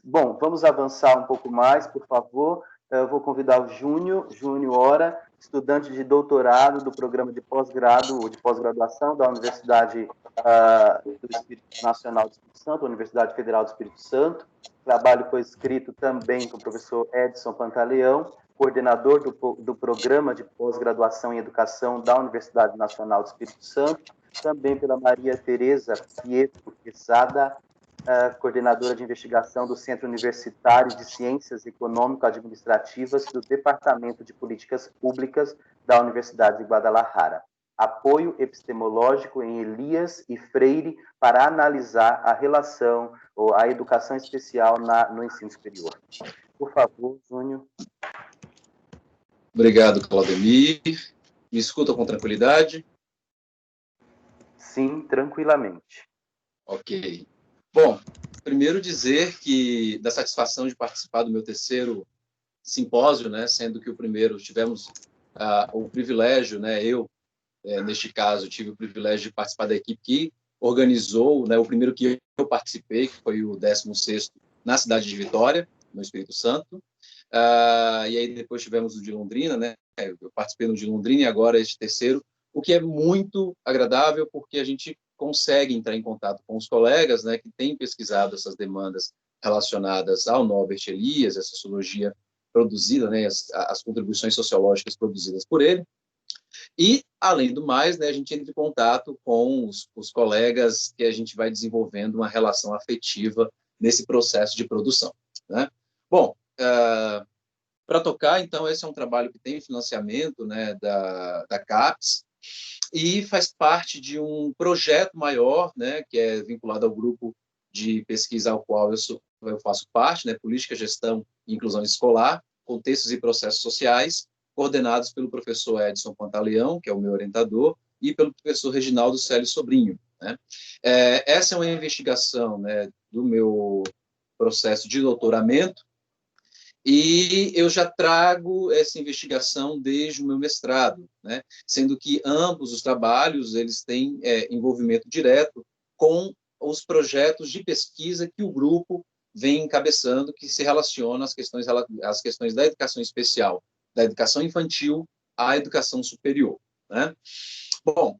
Bom, vamos avançar um pouco mais, por favor. Eu vou convidar o Júnior Ora, estudante de doutorado do programa de pós-grado ou de pós-graduação da Universidade do Espírito Nacional do Espírito Santo, Universidade Federal do Espírito Santo. Trabalho foi escrito também com o professor Edson Pantaleão, coordenador do Programa de Pós-Graduação em Educação da Universidade Nacional do Espírito Santo, também pela Maria Tereza Pietro Quesada, coordenadora de investigação do Centro Universitário de Ciências Econômico-Administrativas do Departamento de Políticas Públicas da Universidade de Guadalajara. Apoio epistemológico em Elias e Freire para analisar a relação ou a educação especial no ensino superior. Por favor, Júnior. Obrigado, Claudemir. Me escuta com tranquilidade? Sim, tranquilamente. Ok. Bom, primeiro dizer que da satisfação de participar do meu terceiro simpósio, né, sendo que o primeiro tivemos o privilégio, né, neste caso, tive o privilégio de participar da equipe que organizou, né, o primeiro que eu participei, que foi o 16º, na cidade de Vitória, no Espírito Santo. E aí depois tivemos o de Londrina, né? Eu participei no de Londrina e agora este terceiro, o que é muito agradável porque a gente consegue entrar em contato com os colegas, né, que têm pesquisado essas demandas relacionadas ao Norbert Elias, a sociologia produzida, né, as contribuições sociológicas produzidas por ele. E, além do mais, né, a gente entra em contato com os colegas que a gente vai desenvolvendo uma relação afetiva nesse processo de produção, né? Bom, para tocar, então, esse é um trabalho que tem financiamento, né, da CAPES e faz parte de um projeto maior, né, que é vinculado ao grupo de pesquisa ao qual eu faço parte, né, Política, Gestão e Inclusão Escolar, Contextos e Processos Sociais, coordenados pelo professor Edson Pantaleão, que é o meu orientador, e pelo professor Reginaldo Célio Sobrinho, né? Essa é uma investigação, né, do meu processo de doutoramento, e eu já trago essa investigação desde o meu mestrado, né? Sendo que ambos os trabalhos eles têm envolvimento direto com os projetos de pesquisa que o grupo vem encabeçando, que se relacionam às questões da educação especial, da educação infantil à educação superior, né? Bom,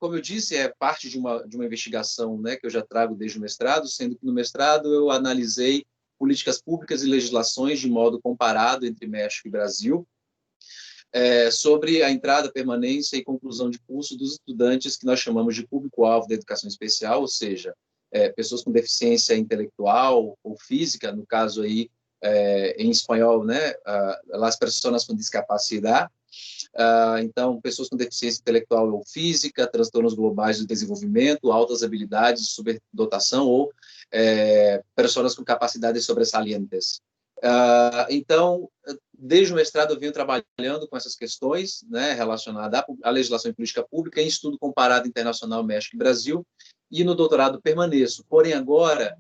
como eu disse, é parte de uma investigação, né, que eu já trago desde o mestrado, sendo que no mestrado eu analisei políticas públicas e legislações de modo comparado entre México e Brasil, sobre a entrada, permanência e conclusão de curso dos estudantes que nós chamamos de público-alvo da educação especial, ou seja, pessoas com deficiência intelectual ou física, no caso aí, em espanhol, né, las personas com discapacidade, Então, pessoas com deficiência intelectual ou física, transtornos globais do desenvolvimento, altas habilidades, superdotação ou pessoas com capacidades sobresalientes. Então, desde o mestrado eu venho trabalhando com essas questões, né, relacionadas à legislação e política pública, em estudo comparado internacional México e Brasil, e no doutorado permaneço. Porém, agora,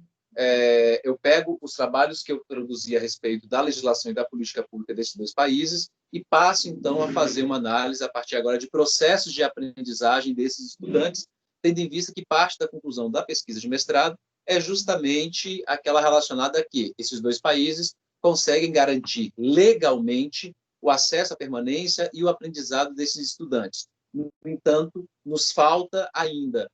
eu pego os trabalhos que eu produzi a respeito da legislação e da política pública desses dois países e passo, então, a fazer uma análise, a partir agora, de processos de aprendizagem desses estudantes, tendo em vista que parte da conclusão da pesquisa de mestrado é justamente aquela relacionada a que esses dois países conseguem garantir legalmente o acesso à permanência e o aprendizado desses estudantes. No entanto, nos falta ainda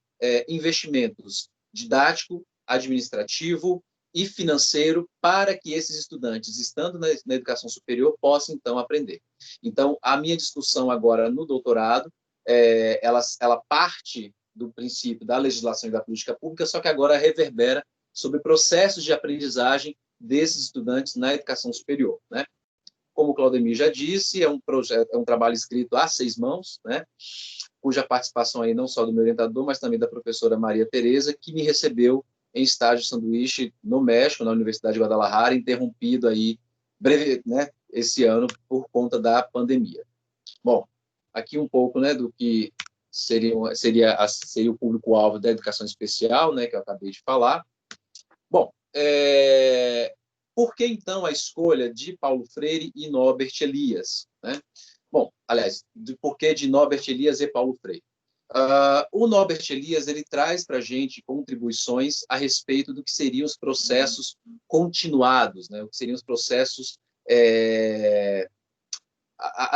investimentos didático, administrativo e financeiro para que esses estudantes, estando na educação superior, possam, então, aprender. Então, a minha discussão agora no doutorado, ela parte do princípio da legislação e da política pública, só que agora reverbera sobre processos de aprendizagem desses estudantes na educação superior, né? Como o Claudemir já disse, é um trabalho escrito a 6 mãos, né? Cuja participação aí não só do meu orientador, mas também da professora Maria Tereza, que me recebeu em estágio sanduíche no México, na Universidade de Guadalajara, interrompido aí breve, né, esse ano por conta da pandemia. Bom, aqui um pouco, né, do que seria o público-alvo da educação especial, né, que eu acabei de falar. Bom, por que, então, a escolha de Paulo Freire e Norbert Elias, né? Bom, aliás, por que de Norbert Elias e Paulo Freire? O Norbert Elias ele traz para a gente contribuições a respeito do que seriam os processos continuados, né? O que seriam os processos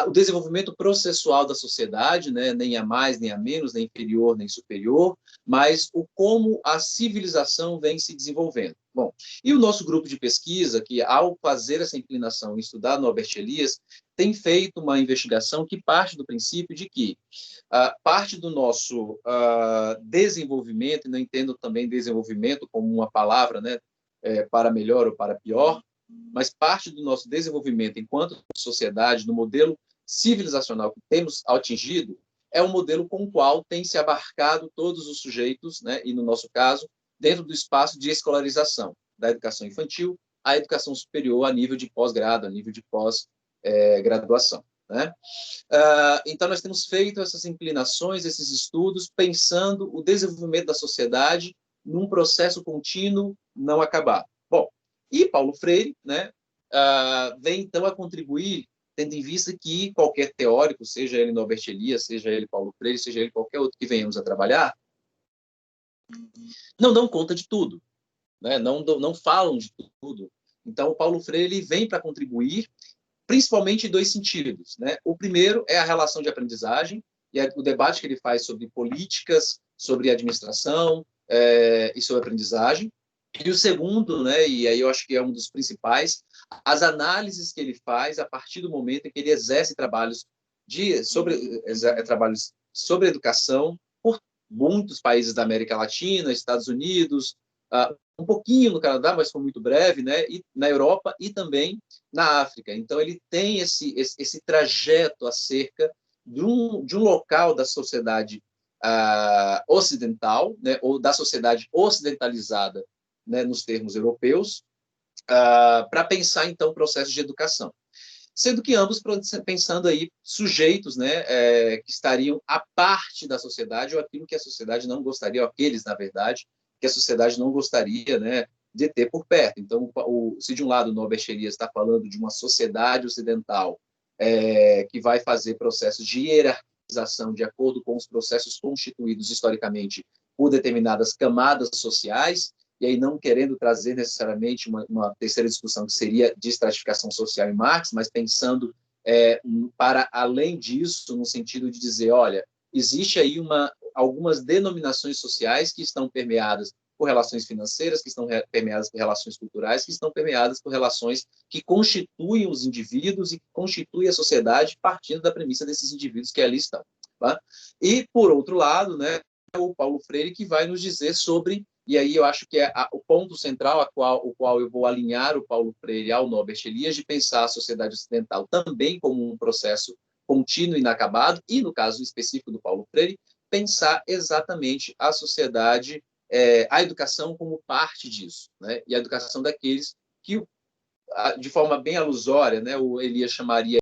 o desenvolvimento processual da sociedade, né, nem a mais, nem a menos, nem inferior, nem superior, mas como a civilização vem se desenvolvendo. Bom, e o nosso grupo de pesquisa, que ao fazer essa inclinação em estudar Norbert Elias, tem feito uma investigação que parte do princípio de que parte do nosso desenvolvimento, e não entendo também desenvolvimento como uma palavra, né, para melhor ou para pior, mas parte do nosso desenvolvimento enquanto sociedade, no modelo civilizacional que temos atingido, é um modelo com o qual tem se abarcado todos os sujeitos, né, e no nosso caso, dentro do espaço de escolarização, da educação infantil à educação superior a nível de pós-grado, a nível de pós-graduação. Né? Então, nós temos feito essas inclinações, esses estudos, pensando o desenvolvimento da sociedade num processo contínuo não acabado. Bom, e Paulo Freire, né, vem, então, a contribuir, tendo em vista que qualquer teórico, seja ele Norbert Elias, seja ele Paulo Freire, seja ele qualquer outro que venhamos a trabalhar, não dão conta de tudo, né? Não falam de tudo. Então, o Paulo Freire ele vem para contribuir, principalmente em 2 sentidos. Né? O primeiro é a relação de aprendizagem, e o debate que ele faz sobre políticas, sobre administração e sobre aprendizagem. E o segundo, né, e aí eu acho que é um dos principais, as análises que ele faz a partir do momento em que ele exerce trabalhos sobre educação por muitos países da América Latina, Estados Unidos, um pouquinho no Canadá, mas foi muito breve, né, e na Europa e também na África. Então, ele tem esse trajeto acerca de um local da sociedade ocidental, né, ou da sociedade ocidentalizada, né, nos termos europeus, para pensar, então, processos de educação. Sendo que ambos pensando aí sujeitos, né, que estariam à parte da sociedade ou aquilo que a sociedade não gostaria, ou aqueles, na verdade, que a sociedade não gostaria, né, de ter por perto. Então, se de um lado o Norbert Elias está falando de uma sociedade ocidental que vai fazer processos de hierarquização de acordo com os processos constituídos historicamente por determinadas camadas sociais, e aí não querendo trazer necessariamente uma terceira discussão que seria de estratificação social em Marx, mas pensando para além disso, no sentido de dizer, olha, existe aí algumas denominações sociais que estão permeadas por relações financeiras, que estão permeadas por relações culturais, que estão permeadas por relações que constituem os indivíduos e que constituem a sociedade partindo da premissa desses indivíduos que ali estão. Tá? E, por outro lado, né, é o Paulo Freire que vai nos dizer sobre, e aí eu acho que é o ponto central o qual eu vou alinhar o Paulo Freire ao Norbert Elias, de pensar a sociedade ocidental também como um processo contínuo e inacabado, e no caso específico do Paulo Freire, pensar exatamente a sociedade, a educação como parte disso, né? E a educação daqueles que, de forma bem alusória, né, o Elias chamaria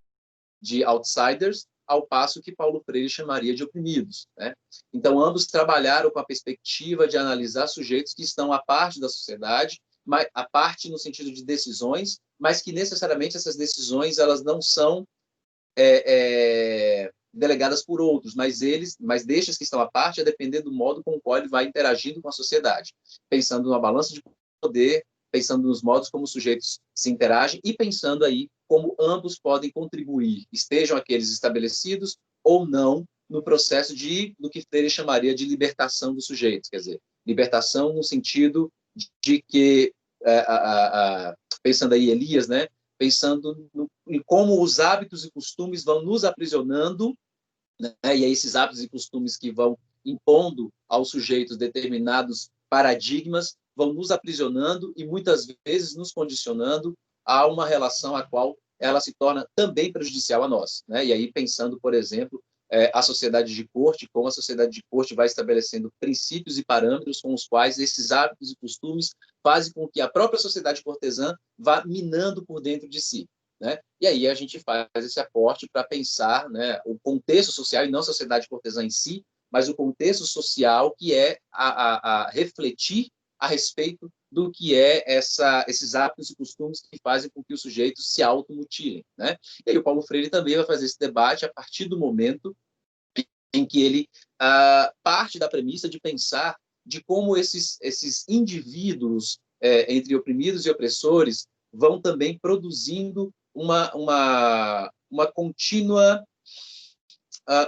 de outsiders, ao passo que Paulo Freire chamaria de oprimidos, né? Então, ambos trabalharam com a perspectiva de analisar sujeitos que estão à parte da sociedade, mas à parte no sentido de decisões, mas que necessariamente essas decisões elas não são delegadas por outros, mas destes que estão à parte a depender do modo com o qual ele vai interagindo com a sociedade, pensando numa balança de poder, pensando nos modos como os sujeitos se interagem e pensando aí como ambos podem contribuir, estejam aqueles estabelecidos ou não, no processo do que Freire chamaria de libertação dos sujeitos, quer dizer, libertação no sentido de que, pensando aí Elias, né, pensando em como os hábitos e costumes vão nos aprisionando, né, e aí esses hábitos e costumes que vão impondo aos sujeitos determinados paradigmas vão nos aprisionando e muitas vezes nos condicionando a uma relação a qual ela se torna também prejudicial a nós, né? E aí pensando, por exemplo, a sociedade de corte, como a sociedade de corte vai estabelecendo princípios e parâmetros com os quais esses hábitos e costumes fazem com que a própria sociedade cortesã vá minando por dentro de si, né? E aí a gente faz esse aporte para pensar, né, o contexto social, e não a sociedade cortesã em si, mas o contexto social que é a refletir a respeito do que esses hábitos e costumes que fazem com que os sujeitos se automutilem, né? E aí o Paulo Freire também vai fazer esse debate a partir do momento em que ele parte da premissa de pensar de como esses indivíduos entre oprimidos e opressores vão também produzindo uma contínua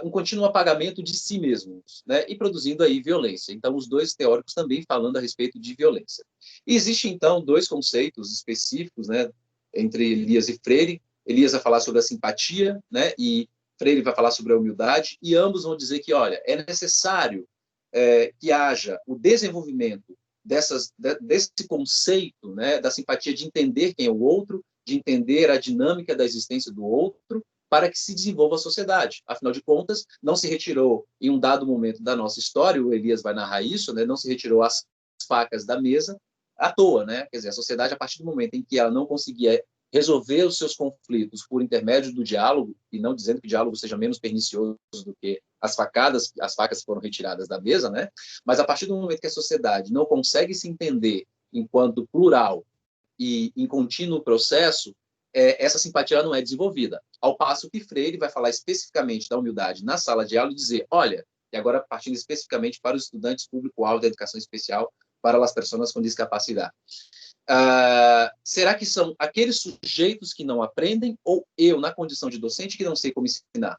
um contínuo apagamento de si mesmos, né? E produzindo aí violência. Então, os dois teóricos também falando a respeito de violência. E existem, então, dois conceitos específicos, né, entre Elias e Freire. Elias vai falar sobre a simpatia, né, e Freire vai falar sobre a humildade, e ambos vão dizer que, olha, é necessário que haja o desenvolvimento desse conceito, né, da simpatia, de entender quem é o outro, de entender a dinâmica da existência do outro, para que se desenvolva a sociedade. Afinal de contas, não se retirou, em um dado momento da nossa história, o Elias vai narrar isso, né, não se retirou as facas da mesa à toa, né? Quer dizer, a sociedade, a partir do momento em que ela não conseguia resolver os seus conflitos por intermédio do diálogo, e não dizendo que o diálogo seja menos pernicioso do que as facas foram retiradas da mesa, né? Mas a partir do momento que a sociedade não consegue se entender enquanto plural e em contínuo processo, essa simpatia não é desenvolvida. Ao passo que Freire vai falar especificamente da humildade na sala de aula e dizer, olha, e agora partindo especificamente para os estudantes público-alvo da educação especial, para as pessoas com discapacidade. Será que são aqueles sujeitos que não aprendem ou eu, na condição de docente, que não sei como ensinar?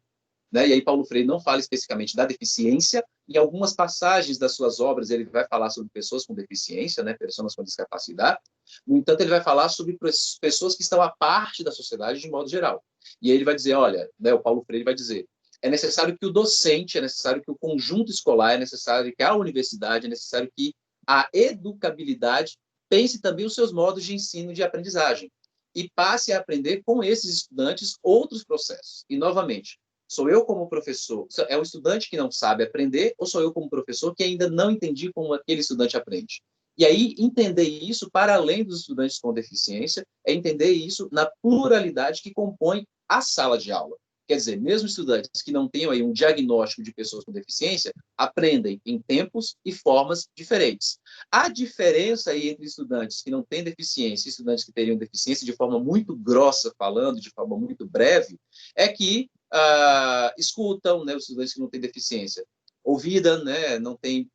Né? E aí Paulo Freire não fala especificamente da deficiência, em algumas passagens das suas obras ele vai falar sobre pessoas com deficiência, né? Pessoas com discapacidade, no entanto ele vai falar sobre pessoas que estão à parte da sociedade de modo geral. E aí ele vai dizer, olha, né, o Paulo Freire vai dizer, é necessário que o docente, é necessário que o conjunto escolar, é necessário que a universidade, é necessário que a educabilidade pense também os seus modos de ensino e de aprendizagem e passe a aprender com esses estudantes outros processos. E, novamente, sou eu como professor, é o estudante que não sabe aprender ou sou eu como professor que ainda não entendi como aquele estudante aprende? E aí, entender isso para além dos estudantes com deficiência é entender isso na pluralidade que compõe a sala de aula. Quer dizer, mesmo estudantes que não tenham aí um diagnóstico de pessoas com deficiência, aprendem em tempos e formas diferentes. A diferença aí entre estudantes que não têm deficiência e estudantes que teriam deficiência, de forma muito grossa falando, de forma muito breve, é que escutam, né, os estudantes que não têm deficiência, ouvida, né, não tem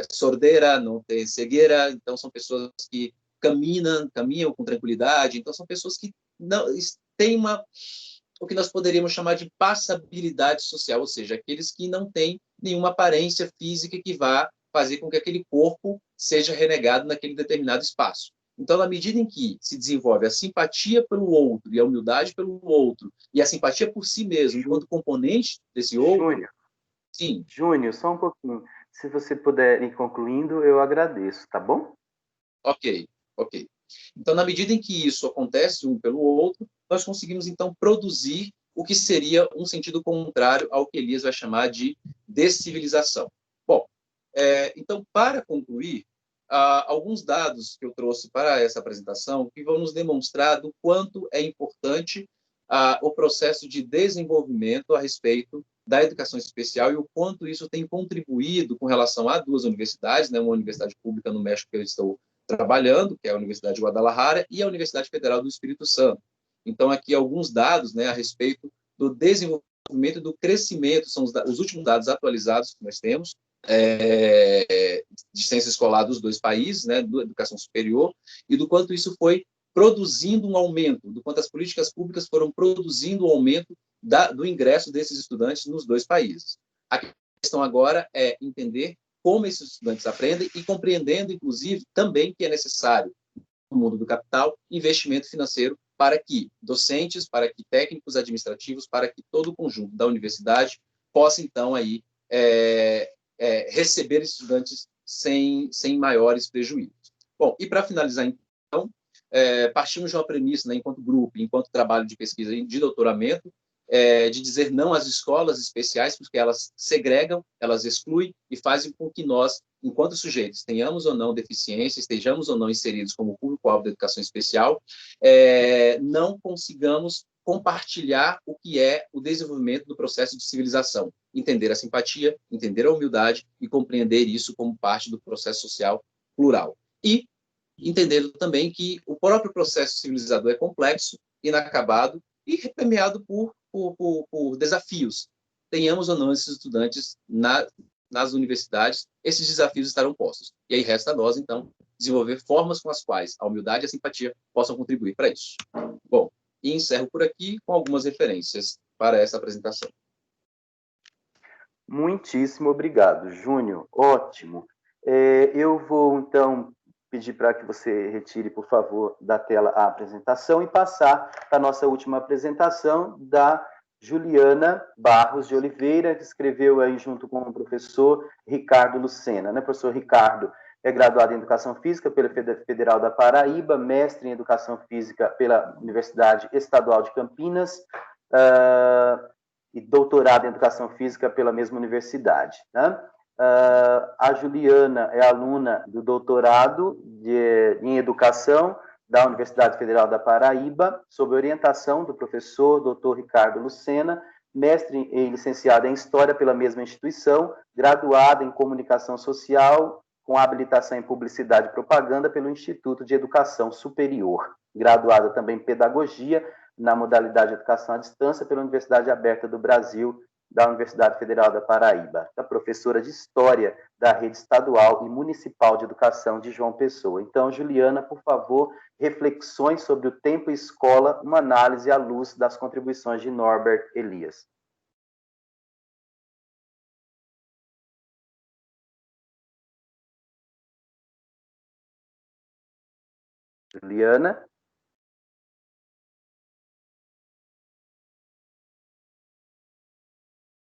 sordeira, não tem cegueira, então são pessoas que caminham com tranquilidade, então são pessoas que não têm o que nós poderíamos chamar de passabilidade social, ou seja, aqueles que não têm nenhuma aparência física que vá fazer com que aquele corpo seja renegado naquele determinado espaço. Então, na medida em que se desenvolve a simpatia pelo outro e a humildade pelo outro, e a simpatia por si mesmo, enquanto componente desse outro... Júnior, sim. Júnior, só um pouquinho. Se você puder ir concluindo, eu agradeço, tá bom? Ok. Então, na medida em que isso acontece um pelo outro, nós conseguimos, então, produzir o que seria um sentido contrário ao que Elias vai chamar de descivilização. Bom, então, para concluir, alguns dados que eu trouxe para essa apresentação que vão nos demonstrar do quanto é importante o processo de desenvolvimento a respeito da educação especial e o quanto isso tem contribuído com relação a duas universidades, né, uma universidade pública no México que eu estou trabalhando, que é a Universidade de Guadalajara, e a Universidade Federal do Espírito Santo. Então, aqui alguns dados, né, a respeito do desenvolvimento e do crescimento, são os últimos dados atualizados que nós temos, de ciência escolar dos dois países, né, da educação superior, e do quanto isso foi produzindo um aumento, do quanto as políticas públicas foram produzindo um aumento do ingresso desses estudantes nos dois países. A questão agora é entender como esses estudantes aprendem e compreendendo, inclusive, também que é necessário, no mundo do capital, investimento financeiro para que docentes, para que técnicos administrativos, para que todo o conjunto da universidade possa, então, aí, receber estudantes sem maiores prejuízos. Bom, e para finalizar, então, partimos de uma premissa, né, enquanto grupo, enquanto trabalho de pesquisa de doutoramento, de dizer não às escolas especiais, porque elas segregam, elas excluem e fazem com que nós, enquanto sujeitos, tenhamos ou não deficiência, estejamos ou não inseridos como público-alvo da educação especial, não consigamos compartilhar o que é o desenvolvimento do processo de civilização, entender a simpatia, entender a humildade e compreender isso como parte do processo social plural. E entendendo também que o próprio processo civilizador é complexo, inacabado e permeado por desafios. Tenhamos ou não esses estudantes nas universidades, esses desafios estarão postos. E aí resta a nós, então, desenvolver formas com as quais a humildade e a simpatia possam contribuir para isso. Bom, e encerro por aqui com algumas referências para essa apresentação. Muitíssimo obrigado, Júnior. Ótimo. Eu vou, então, pedir para que você retire, por favor, da tela a apresentação e passar para a nossa última apresentação da Juliana Barros de Oliveira, que escreveu aí junto com o professor Ricardo Lucena. Né? O professor Ricardo é graduado em Educação Física pela Federal da Paraíba, mestre em Educação Física pela Universidade Estadual de Campinas e doutorado em Educação Física pela mesma universidade. Né? A Juliana é aluna do doutorado em Educação da Universidade Federal da Paraíba, sob orientação do professor Dr. Ricardo Lucena, mestre e licenciada em História pela mesma instituição, graduada em Comunicação Social, com habilitação em Publicidade e Propaganda pelo Instituto de Educação Superior, graduada também em Pedagogia, na modalidade de Educação à Distância pela Universidade Aberta do Brasil, da Universidade Federal da Paraíba, da professora de História da Rede Estadual e Municipal de Educação de João Pessoa. Então, Juliana, por favor, reflexões sobre o tempo e escola, uma análise à luz das contribuições de Norbert Elias. Juliana?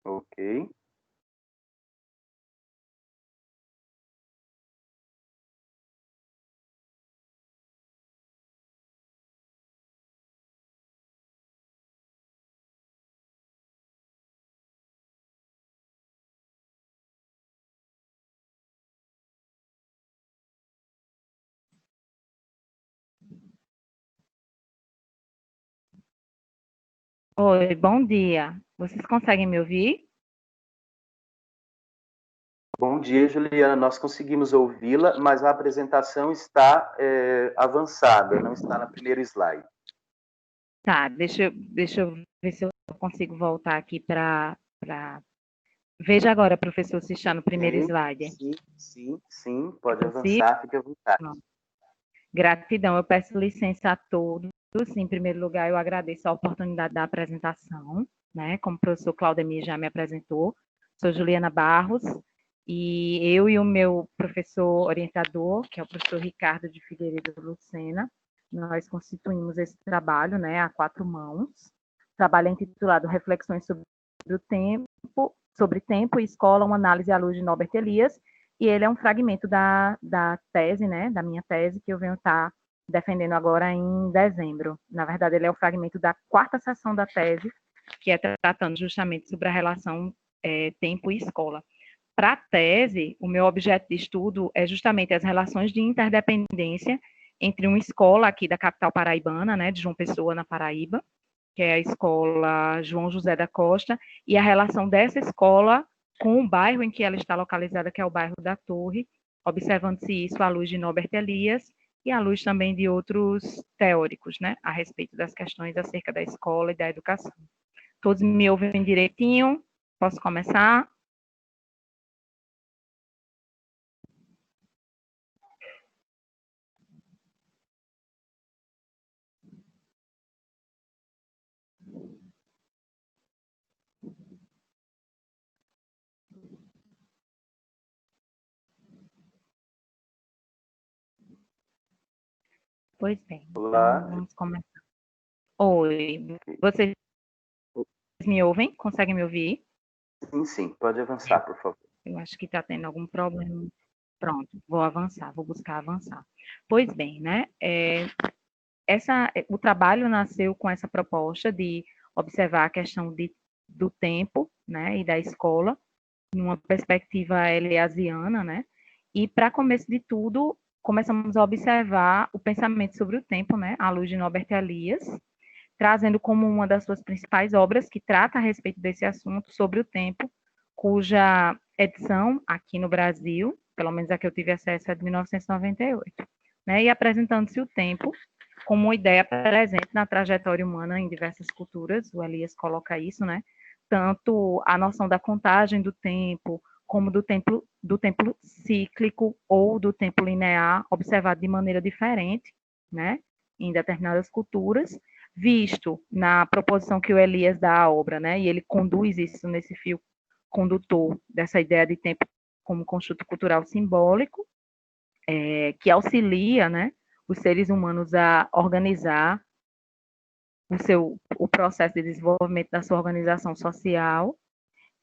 Ok. Oi, bom dia. Vocês conseguem me ouvir? Bom dia, Juliana. Nós conseguimos ouvi-la, mas a apresentação está avançada, não está no primeiro slide. Tá, deixa eu ver se eu consigo voltar aqui para... Veja agora, professor, se está no primeiro slide. Sim, pode avançar, fique à vontade. Não. Gratidão, eu peço licença a todos. Em primeiro lugar, eu agradeço a oportunidade da apresentação, né? Como o professor Claudemir já me apresentou, sou Juliana Barros, e eu e o meu professor orientador, que é o professor Ricardo de Figueiredo Lucena, nós constituímos esse trabalho, né, a 4 mãos. O trabalho é intitulado Reflexões sobre tempo e escola, uma análise à luz de Norbert Elias, e ele é um fragmento da tese, né, da minha tese, que eu venho estar defendendo agora em dezembro. Na verdade, ele é o fragmento da 4ª sessão da tese, que é tratando justamente sobre a relação tempo e escola. Para a tese, o meu objeto de estudo é justamente as relações de interdependência entre uma escola aqui da capital paraibana, né, de João Pessoa, na Paraíba, que é a escola João José da Costa, e a relação dessa escola com o bairro em que ela está localizada, que é o bairro da Torre, observando-se isso à luz de Norbert Elias e à luz também de outros teóricos, né, a respeito das questões acerca da escola e da educação. Todos me ouvem direitinho? Posso começar? Pois bem, Olá. então vamos começar. Oi, vocês me ouvem? Conseguem me ouvir? Sim, sim, pode avançar, por favor. Eu acho que está tendo algum problema. Pronto, vou avançar, vou buscar avançar. Pois bem, né? O trabalho nasceu com essa proposta de observar a questão do tempo, né, e da escola, numa perspectiva eliasiana, né? E para começo de tudo, começamos a observar o pensamento sobre o tempo, né, à luz de Norbert Elias, trazendo como uma das suas principais obras que trata a respeito desse assunto sobre o tempo, cuja edição aqui no Brasil, pelo menos a que eu tive acesso, é de 1998, né? E apresentando-se o tempo como uma ideia presente na trajetória humana em diversas culturas, o Elias coloca isso, né? Tanto a noção da contagem do tempo, como do tempo cíclico ou do tempo linear, observado de maneira diferente, né? Em determinadas culturas, visto na proposição que o Elias dá à obra, né? E ele conduz isso nesse fio condutor dessa ideia de tempo como construto cultural simbólico, que auxilia, né, os seres humanos a organizar o processo de desenvolvimento da sua organização social,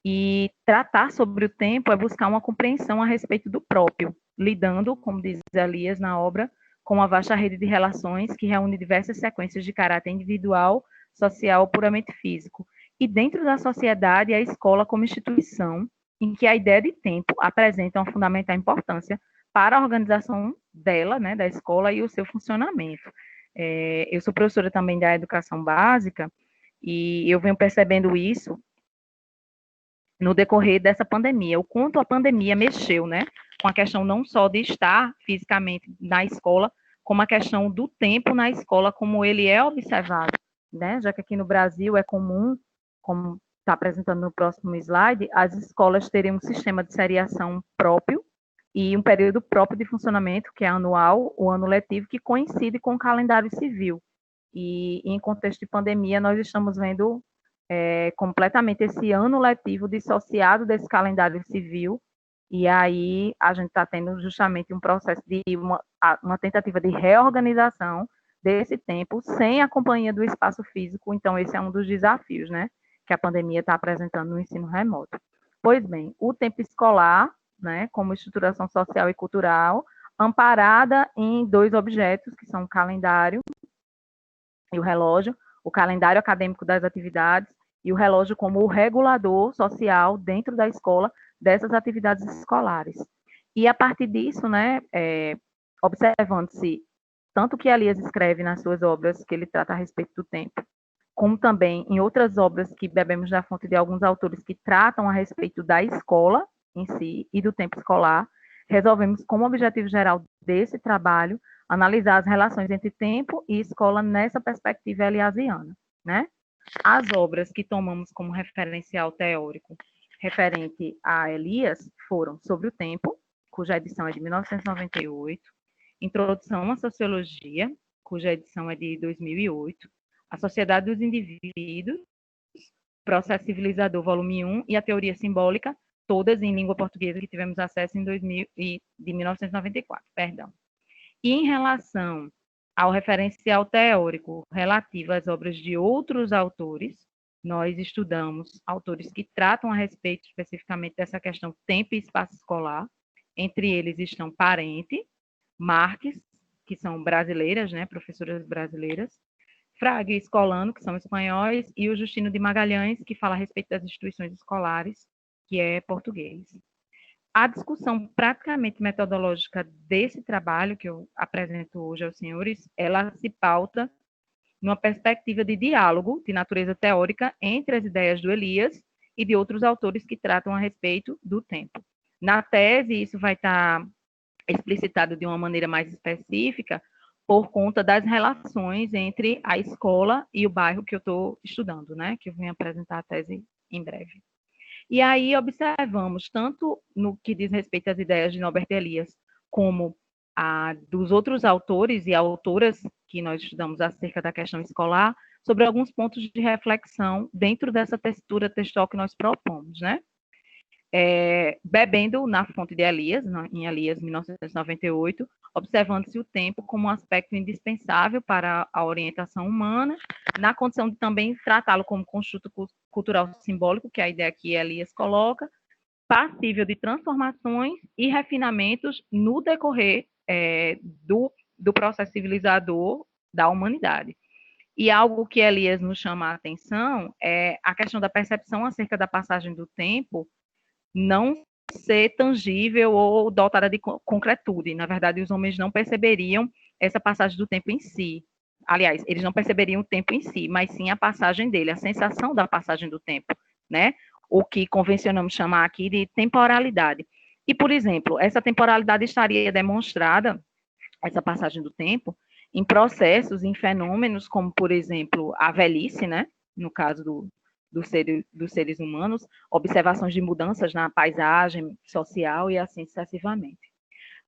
e tratar sobre o tempo é buscar uma compreensão a respeito do próprio, lidando, como diz Elias na obra, com uma vasta rede de relações que reúne diversas sequências de caráter individual, social ou puramente físico. E dentro da sociedade, a escola como instituição, em que a ideia de tempo apresenta uma fundamental importância para a organização dela, né, da escola e o seu funcionamento. Eu sou professora também da educação básica e eu venho percebendo isso no decorrer dessa pandemia, o quanto a pandemia mexeu, né, com a questão não só de estar fisicamente na escola, como a questão do tempo na escola, como ele é observado, né, já que aqui no Brasil é comum, como está apresentando no próximo slide, as escolas terem um sistema de seriação próprio e um período próprio de funcionamento, que é anual, o ano letivo, que coincide com o calendário civil. E em contexto de pandemia, nós estamos vendo completamente esse ano letivo dissociado desse calendário civil, e aí a gente está tendo justamente um processo de uma tentativa de reorganização desse tempo sem a companhia do espaço físico. Então esse é um dos desafios, né, que a pandemia está apresentando no ensino remoto. Pois bem, o tempo escolar, né, como estruturação social e cultural, amparada em dois objetos, que são o calendário e o relógio, o calendário acadêmico das atividades e o relógio como o regulador social dentro da escola dessas atividades escolares. E a partir disso, né, observando-se tanto que Elias escreve nas suas obras, que ele trata a respeito do tempo, como também em outras obras que bebemos da fonte de alguns autores que tratam a respeito da escola em si e do tempo escolar, resolvemos, como objetivo geral desse trabalho, analisar as relações entre tempo e escola nessa perspectiva eliasiana, né? As obras que tomamos como referencial teórico referente a Elias foram Sobre o Tempo, cuja edição é de 1998, Introdução à Sociologia, cuja edição é de 2008, A Sociedade dos Indivíduos, Processo Civilizador, volume 1, e A Teoria Simbólica, todas em língua portuguesa, que tivemos acesso de 1994, perdão. E em relação ao referencial teórico relativo às obras de outros autores, nós estudamos autores que tratam a respeito especificamente dessa questão tempo e espaço escolar. Entre eles estão Parente, Marques, que são brasileiras, né, professoras brasileiras, Fraga e Escolano, que são espanhóis, e o Justino de Magalhães, que fala a respeito das instituições escolares, que é português. A discussão praticamente metodológica desse trabalho que eu apresento hoje aos senhores, ela se pauta numa perspectiva de diálogo de natureza teórica entre as ideias do Elias e de outros autores que tratam a respeito do tempo. Na tese, isso vai estar explicitado de uma maneira mais específica por conta das relações entre a escola e o bairro que eu estou estudando, né? Que eu vou apresentar a tese em breve. E aí observamos, tanto no que diz respeito às ideias de Norbert Elias, como a dos outros autores e autoras que nós estudamos acerca da questão escolar, sobre alguns pontos de reflexão dentro dessa textura textual que nós propomos, né? Bebendo na fonte de Elias, em Elias 1998, observando-se o tempo como um aspecto indispensável para a orientação humana, na condição de também tratá-lo como construto cultural simbólico, que é a ideia que Elias coloca, passível de transformações e refinamentos no decorrer do processo civilizador da humanidade. E algo que Elias nos chama a atenção é a questão da percepção acerca da passagem do tempo não ser tangível ou dotada de concretude. Na verdade, os homens não perceberiam essa passagem do tempo em si. Aliás, eles não perceberiam o tempo em si, mas sim a passagem dele, a sensação da passagem do tempo, né? O que convencionamos chamar aqui de temporalidade. E, por exemplo, essa temporalidade estaria demonstrada, essa passagem do tempo, em processos, em fenômenos como, por exemplo, a velhice, né? No caso dos seres humanos, observações de mudanças na paisagem social e assim sucessivamente.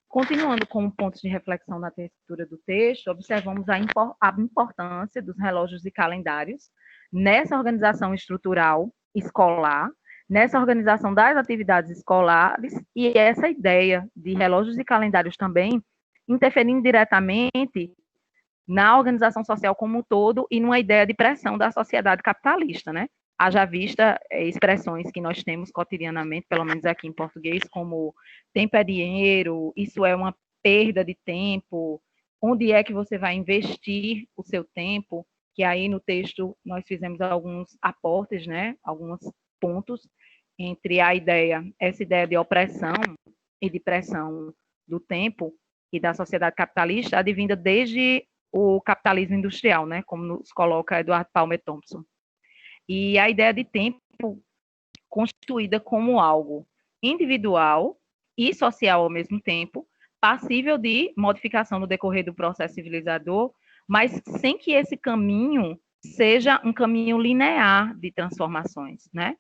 Continuando com pontos de reflexão na textura do texto, observamos a importância dos relógios e calendários nessa organização estrutural escolar, nessa organização das atividades escolares, e essa ideia de relógios e calendários também interferindo diretamente na organização social como um todo e numa ideia de pressão da sociedade capitalista, né? Haja vista expressões que nós temos cotidianamente, pelo menos aqui em português, como tempo é dinheiro, isso é uma perda de tempo, onde é que você vai investir o seu tempo, que aí no texto nós fizemos alguns aportes, né? Alguns pontos entre essa ideia de opressão e de pressão do tempo e da sociedade capitalista, advinda desde o capitalismo industrial, né? Como nos coloca Edward Palmer Thompson. E a ideia de tempo constituída como algo individual e social ao mesmo tempo, passível de modificação no decorrer do processo civilizador, mas sem que esse caminho seja um caminho linear de transformações, né?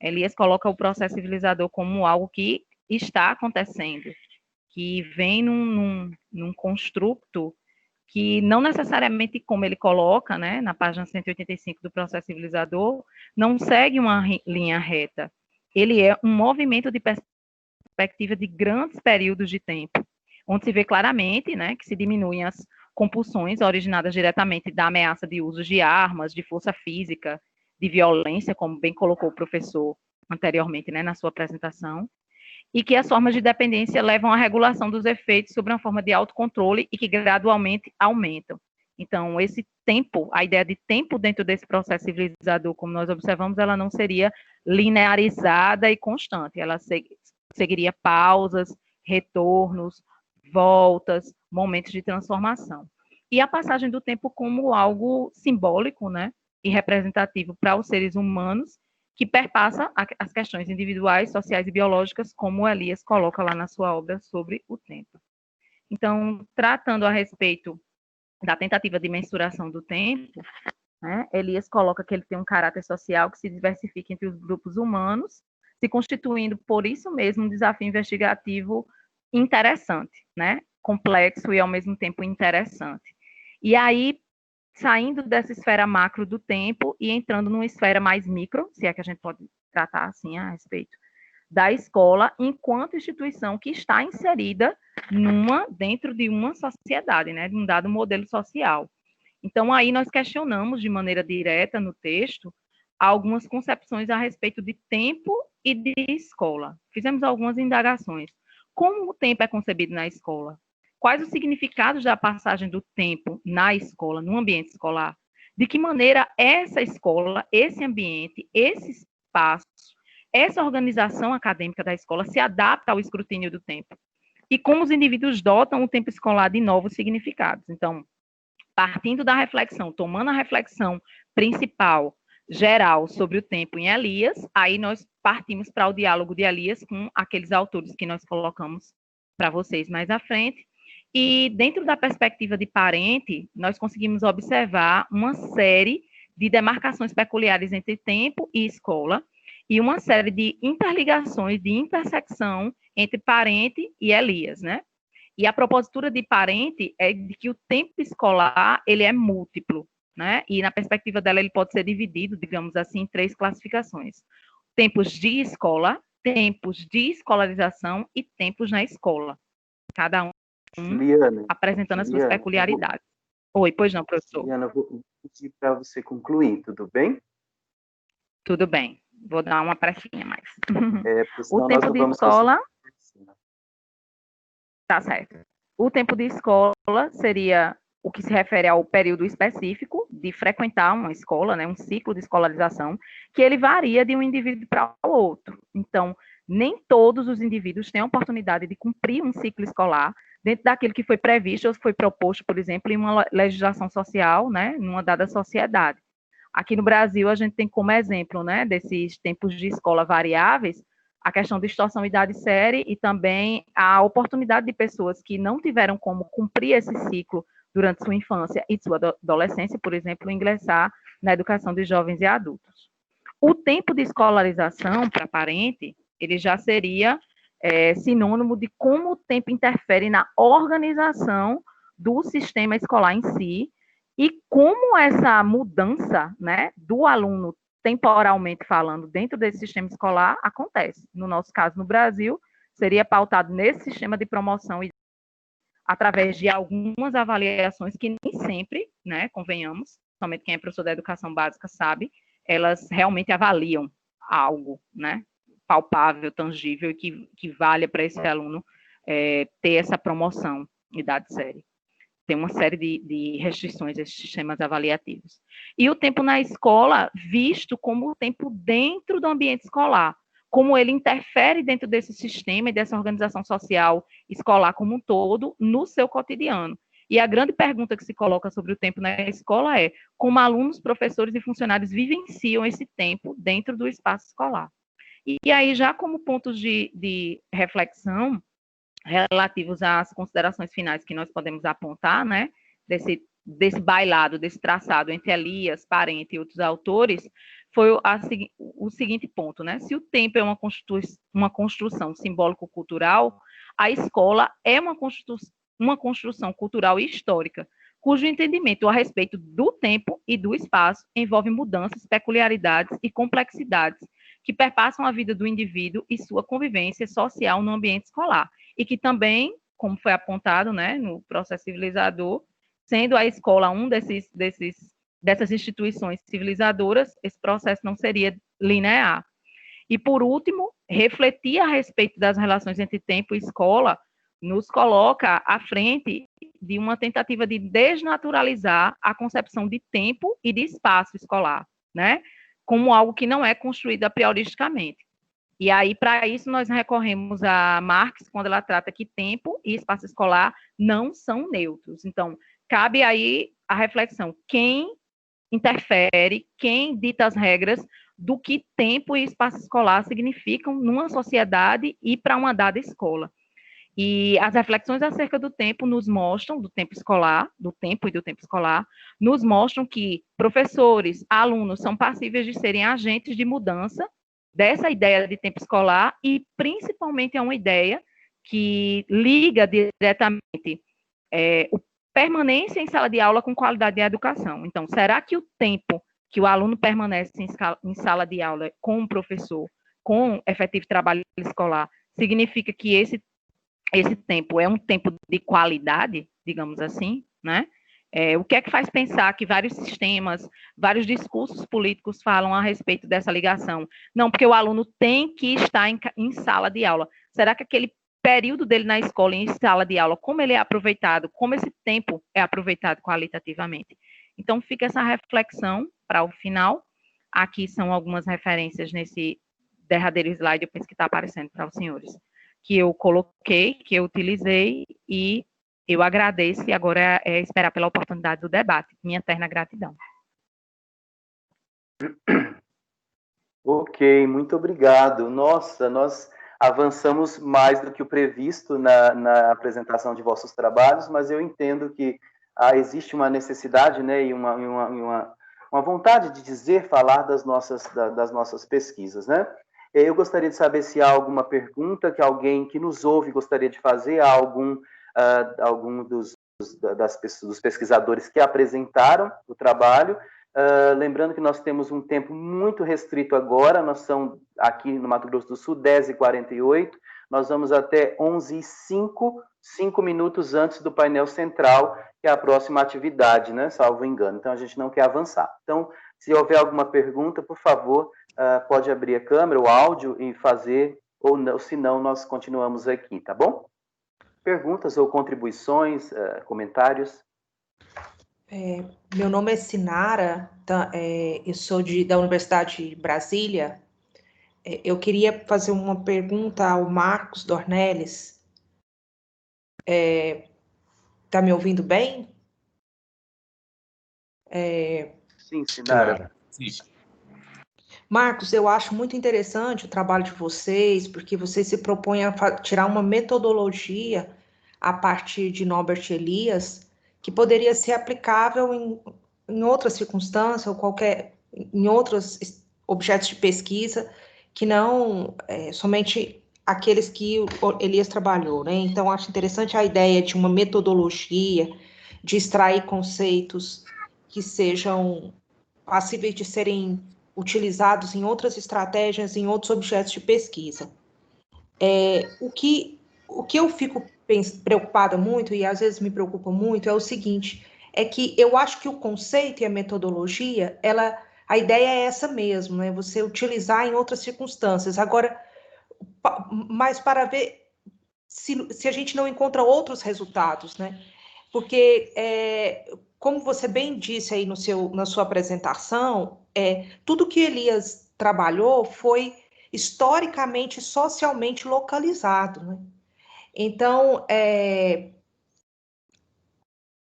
Elias coloca o processo civilizador como algo que está acontecendo, que vem num construto que não necessariamente, como ele coloca, né, na página 185 do processo civilizador, não segue uma linha reta. Ele é um movimento de perspectiva de grandes períodos de tempo, onde se vê claramente, né, que se diminuem as compulsões originadas diretamente da ameaça de uso de armas, de força física, de violência, como bem colocou o professor anteriormente, né, na sua apresentação, e que as formas de dependência levam à regulação dos efeitos sobre uma forma de autocontrole e que gradualmente aumentam. Então, esse tempo, a ideia de tempo dentro desse processo civilizador, como nós observamos, ela não seria linearizada e constante, ela seguiria pausas, retornos, voltas, momentos de transformação. E a passagem do tempo como algo simbólico, né, e representativo para os seres humanos, que perpassa as questões individuais, sociais e biológicas, como Elias coloca lá na sua obra sobre o tempo. Então, tratando a respeito da tentativa de mensuração do tempo, né, Elias coloca que ele tem um caráter social que se diversifica entre os grupos humanos, se constituindo, por isso mesmo, um desafio investigativo interessante, né, complexo e, ao mesmo tempo, interessante. E aí, saindo dessa esfera macro do tempo e entrando numa esfera mais micro, se é que a gente pode tratar assim a respeito da escola, enquanto instituição que está inserida dentro de uma sociedade, né, de um dado modelo social. Então, aí nós questionamos de maneira direta no texto algumas concepções a respeito de tempo e de escola. Fizemos algumas indagações. Como o tempo é concebido na escola? Quais os significados da passagem do tempo na escola, no ambiente escolar? de que maneira essa escola, esse ambiente, esse espaço, essa organização acadêmica da escola se adapta ao escrutínio do tempo. E como os indivíduos dotam o tempo escolar de novos significados. Então, partindo da reflexão, tomando a reflexão principal, geral, sobre o tempo em Elias, aí nós partimos para o diálogo de Elias com aqueles autores que nós colocamos para vocês mais à frente. E dentro da perspectiva de Parente, nós conseguimos observar uma série de demarcações peculiares entre tempo e escola, e uma série de interligações, de intersecção entre Parente e Elias, né? E a propositura de Parente é de que o tempo escolar, ele é múltiplo, né? E na perspectiva dela, ele pode ser dividido, digamos assim, em 3 classificações. Tempos de escola, tempos de escolarização e tempos na escola. Cada um Juliana, apresentando as suas peculiaridades. Oi, pois não, professor? Juliana, eu vou pedir para você concluir, tudo bem? Tudo bem. Vou dar uma pressinha mais. O tempo de escola... Tá certo. O tempo de escola seria o que se refere ao período específico de frequentar uma escola, né, um ciclo de escolarização, que ele varia de um indivíduo para o outro. Então, nem todos os indivíduos têm a oportunidade de cumprir um ciclo escolar dentro daquilo que foi previsto ou foi proposto, por exemplo, em uma legislação social, né, numa dada sociedade. Aqui no Brasil, a gente tem como exemplo, né, desses tempos de escola variáveis, a questão de extorsão idade-série e também a oportunidade de pessoas que não tiveram como cumprir esse ciclo durante sua infância e sua adolescência, por exemplo, ingressar na educação de jovens e adultos. O tempo de escolarização para Parente, ele já seria sinônimo de como o tempo interfere na organização do sistema escolar em si e como essa mudança, né, do aluno temporalmente falando, dentro desse sistema escolar, acontece. No nosso caso, no Brasil, seria pautado nesse sistema de promoção e através de algumas avaliações que nem sempre, né, convenhamos, somente quem é professor da educação básica sabe, elas realmente avaliam algo, né, palpável, tangível, e que valha para esse aluno ter essa promoção em idade série. Tem uma série de restrições esses sistemas avaliativos. E o tempo na escola, visto como o tempo dentro do ambiente escolar, como ele interfere dentro desse sistema e dessa organização social escolar como um todo, no seu cotidiano. E a grande pergunta que se coloca sobre o tempo na escola é como alunos, professores e funcionários vivenciam esse tempo dentro do espaço escolar. E aí, já como pontos de reflexão, relativos às considerações finais que nós podemos apontar, né, desse bailado, desse traçado entre Elias, Parente e outros autores, foi o seguinte ponto, né, se o tempo é uma construção simbólico-cultural, a escola é uma construção cultural e histórica, cujo entendimento a respeito do tempo e do espaço envolve mudanças, peculiaridades e complexidades que perpassam a vida do indivíduo e sua convivência social no ambiente escolar, e que também, como foi apontado, né, no processo civilizador, sendo a escola dessas instituições civilizadoras, esse processo não seria linear. E, por último, refletir a respeito das relações entre tempo e escola nos coloca à frente de uma tentativa de desnaturalizar a concepção de tempo e de espaço escolar, né, como algo que não é construído a prioristicamente. E aí, para isso, nós recorremos a Marx, quando ela trata que tempo e espaço escolar não são neutros. Então, cabe aí a reflexão, quem interfere, quem dita as regras do que tempo e espaço escolar significam numa sociedade e para uma dada escola. E as reflexões acerca do tempo nos mostram, do tempo escolar, do tempo e do tempo escolar, nos mostram que professores, alunos são passíveis de serem agentes de mudança dessa ideia de tempo escolar e principalmente é uma ideia que liga diretamente o permanência em sala de aula com qualidade de educação. Então, será que o tempo que o aluno permanece em sala de aula com o professor, com efetivo trabalho escolar, significa que esse tempo é um tempo de qualidade, digamos assim, né? O que é que faz pensar que vários sistemas, vários discursos políticos falam a respeito dessa ligação? Não, porque o aluno tem que estar em sala de aula. Será que aquele período dele na escola, em sala de aula, como ele é aproveitado, como esse tempo é aproveitado qualitativamente? Então, fica essa reflexão para o final. Aqui são algumas referências nesse derradeiro slide, eu penso que está aparecendo para os senhores, que eu coloquei, que eu utilizei, e eu agradeço, e agora é esperar pela oportunidade do debate. Minha eterna gratidão. Ok, muito obrigado. Nossa, nós avançamos mais do que o previsto na apresentação de vossos trabalhos, mas eu entendo que existe uma necessidade, né, e uma vontade de dizer, falar das nossas pesquisas, né? Eu gostaria de saber se há alguma pergunta que alguém que nos ouve gostaria de fazer a algum dos pesquisadores que apresentaram o trabalho. Lembrando que nós temos um tempo muito restrito agora, nós somos aqui no Mato Grosso do Sul, 10h48, nós vamos até 11h05, 5 minutos antes do painel central, que é a próxima atividade, né, salvo engano. Então, a gente não quer avançar. Então, se houver alguma pergunta, por favor, pode abrir a câmera, o áudio e fazer, ou não, se não, nós continuamos aqui, tá bom? Perguntas ou contribuições, comentários? Meu nome é Sinara, eu sou da Universidade de Brasília. Eu queria fazer uma pergunta ao Marcos Dornelles. Tá me ouvindo bem? Sim, Sinara. Sim. Marcos, eu acho muito interessante o trabalho de vocês, porque vocês se propõem a tirar uma metodologia a partir de Norbert Elias, que poderia ser aplicável em outras circunstâncias, ou em outros objetos de pesquisa, que não somente aqueles que o Elias trabalhou, né? Então, acho interessante a ideia de uma metodologia, de extrair conceitos que sejam passíveis de serem utilizados em outras estratégias, em outros objetos de pesquisa. O que eu fico preocupada muito, e às vezes me preocupa muito, é o seguinte, é que eu acho que o conceito e a metodologia, a ideia é essa mesmo, né? Você utilizar em outras circunstâncias. Agora, mas para ver se a gente não encontra outros resultados, né? Porque, como você bem disse aí na sua apresentação, tudo que Elias trabalhou foi historicamente e socialmente localizado, né? Então,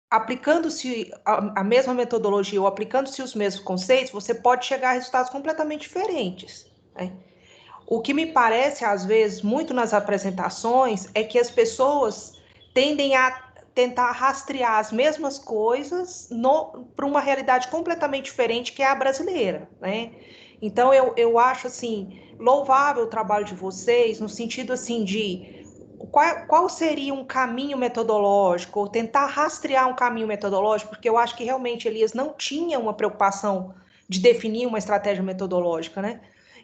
aplicando-se a mesma metodologia ou aplicando-se os mesmos conceitos, você pode chegar a resultados completamente diferentes, né? O que me parece, às vezes, muito nas apresentações, é que as pessoas tendem a tentar rastrear as mesmas coisas para uma realidade completamente diferente, que é a brasileira, né? Então, eu acho, assim, louvável o trabalho de vocês, no sentido, assim, de qual seria um caminho metodológico, ou tentar rastrear um caminho metodológico, porque eu acho que realmente Elias não tinha uma preocupação de definir uma estratégia metodológica, né?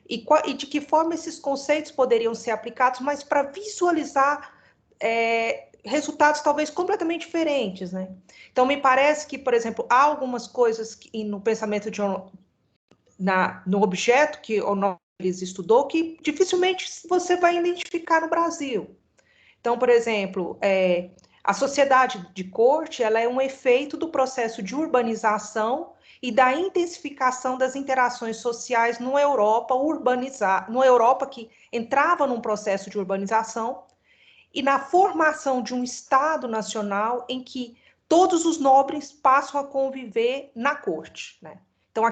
E de que forma esses conceitos poderiam ser aplicados, mas para visualizar resultados talvez completamente diferentes, né? Então, me parece que, por exemplo, há algumas coisas no pensamento de no objeto que o Norbert estudou que dificilmente você vai identificar no Brasil. Então, por exemplo, a sociedade de corte, ela é um efeito do processo de urbanização e da intensificação das interações sociais no Europa que entrava num processo de urbanização, e na formação de um Estado nacional em que todos os nobres passam a conviver na corte, né? Então,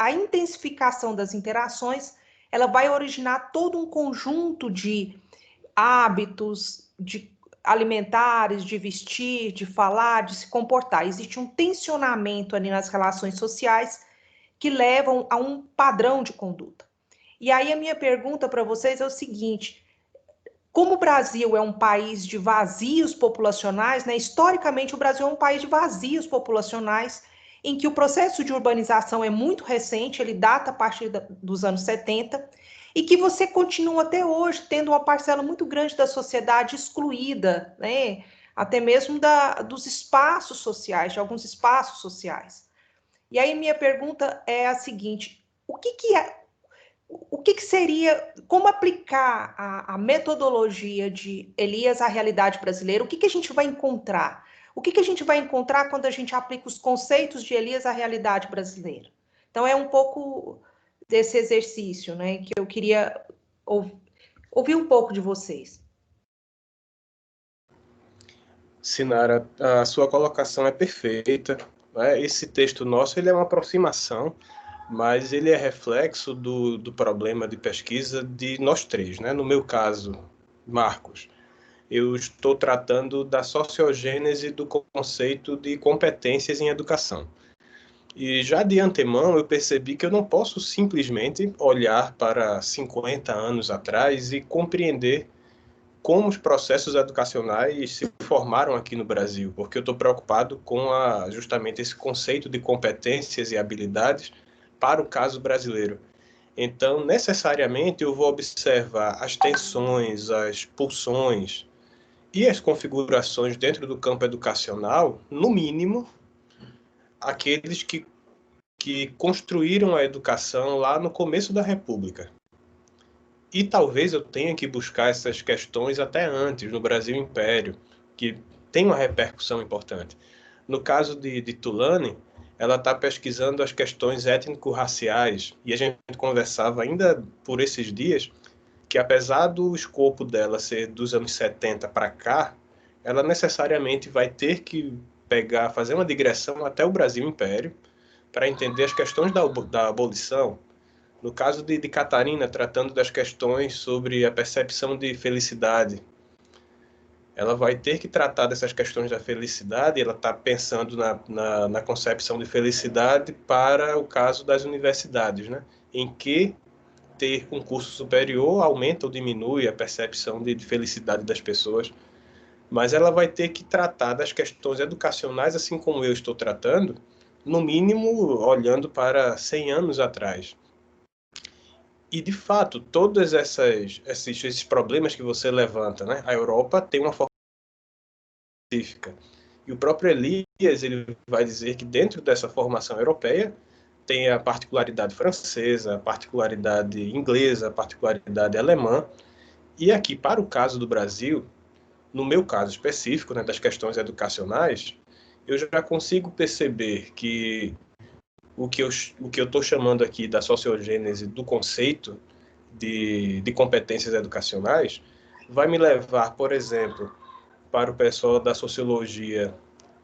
a intensificação das interações, ela vai originar todo um conjunto de hábitos, de alimentares, de vestir, de falar, de se comportar. Existe um tensionamento ali nas relações sociais que levam a um padrão de conduta. E aí a minha pergunta para vocês é o seguinte: como o Brasil é um país de vazios populacionais, né? Historicamente o Brasil é um país de vazios populacionais, em que o processo de urbanização é muito recente, ele data a partir dos anos 70, e que você continua até hoje tendo uma parcela muito grande da sociedade excluída, né? Até mesmo dos espaços sociais, de alguns espaços sociais. E aí minha pergunta é a seguinte: o que seria, como aplicar a metodologia de Elias à realidade brasileira? O que a gente vai encontrar? O que a gente vai encontrar quando a gente aplica os conceitos de Elias à realidade brasileira? Então, é um pouco desse exercício, né, que eu queria ouvir um pouco de vocês. Sinara, a sua colocação é perfeita, né? Esse texto nosso ele é uma aproximação, mas ele é reflexo do problema de pesquisa de nós três, né? No meu caso, Marcos, eu estou tratando da sociogênese do conceito de competências em educação. E já de antemão eu percebi que eu não posso simplesmente olhar para 50 anos atrás e compreender como os processos educacionais se formaram aqui no Brasil, porque eu estou preocupado com justamente esse conceito de competências e habilidades para o caso brasileiro. Então, necessariamente, eu vou observar as tensões, as pulsões e as configurações dentro do campo educacional, no mínimo, aqueles que construíram a educação lá no começo da República. E talvez eu tenha que buscar essas questões até antes, no Brasil Império, que tem uma repercussão importante. No caso de Tulane, ela está pesquisando as questões étnico-raciais, e a gente conversava ainda por esses dias que, apesar do escopo dela ser dos anos 70 para cá, ela necessariamente vai ter que fazer uma digressão até o Brasil Império para entender as questões da abolição. No caso de Catarina, tratando das questões sobre a percepção de felicidade, ela vai ter que tratar dessas questões da felicidade, ela está pensando na concepção de felicidade para o caso das universidades, né? Em que ter um curso superior aumenta ou diminui a percepção de felicidade das pessoas. Mas ela vai ter que tratar das questões educacionais, assim como eu estou tratando, no mínimo olhando para 100 anos atrás. E, de fato, todos esses problemas que você levanta, né? A Europa tem uma forma específica. E o próprio Elias ele vai dizer que dentro dessa formação europeia tem a particularidade francesa, a particularidade inglesa, a particularidade alemã. E aqui, para o caso do Brasil, no meu caso específico, né, das questões educacionais, eu já consigo perceber que o que eu estou chamando aqui da sociogênese do conceito de competências educacionais vai me levar, por exemplo, para o pessoal da sociologia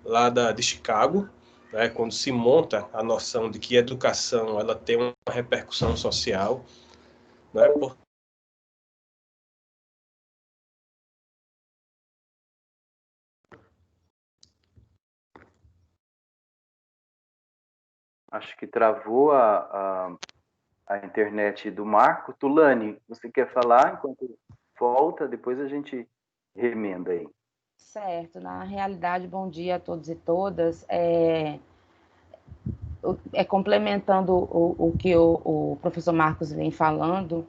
lá de Chicago, né, quando se monta a noção de que a educação ela tem uma repercussão social, né, Acho que travou a internet do Marco. Tulane, você quer falar enquanto volta? Depois a gente remenda aí. Certo, na realidade, bom dia a todos e todas. Complementando o que o professor Marcos vem falando,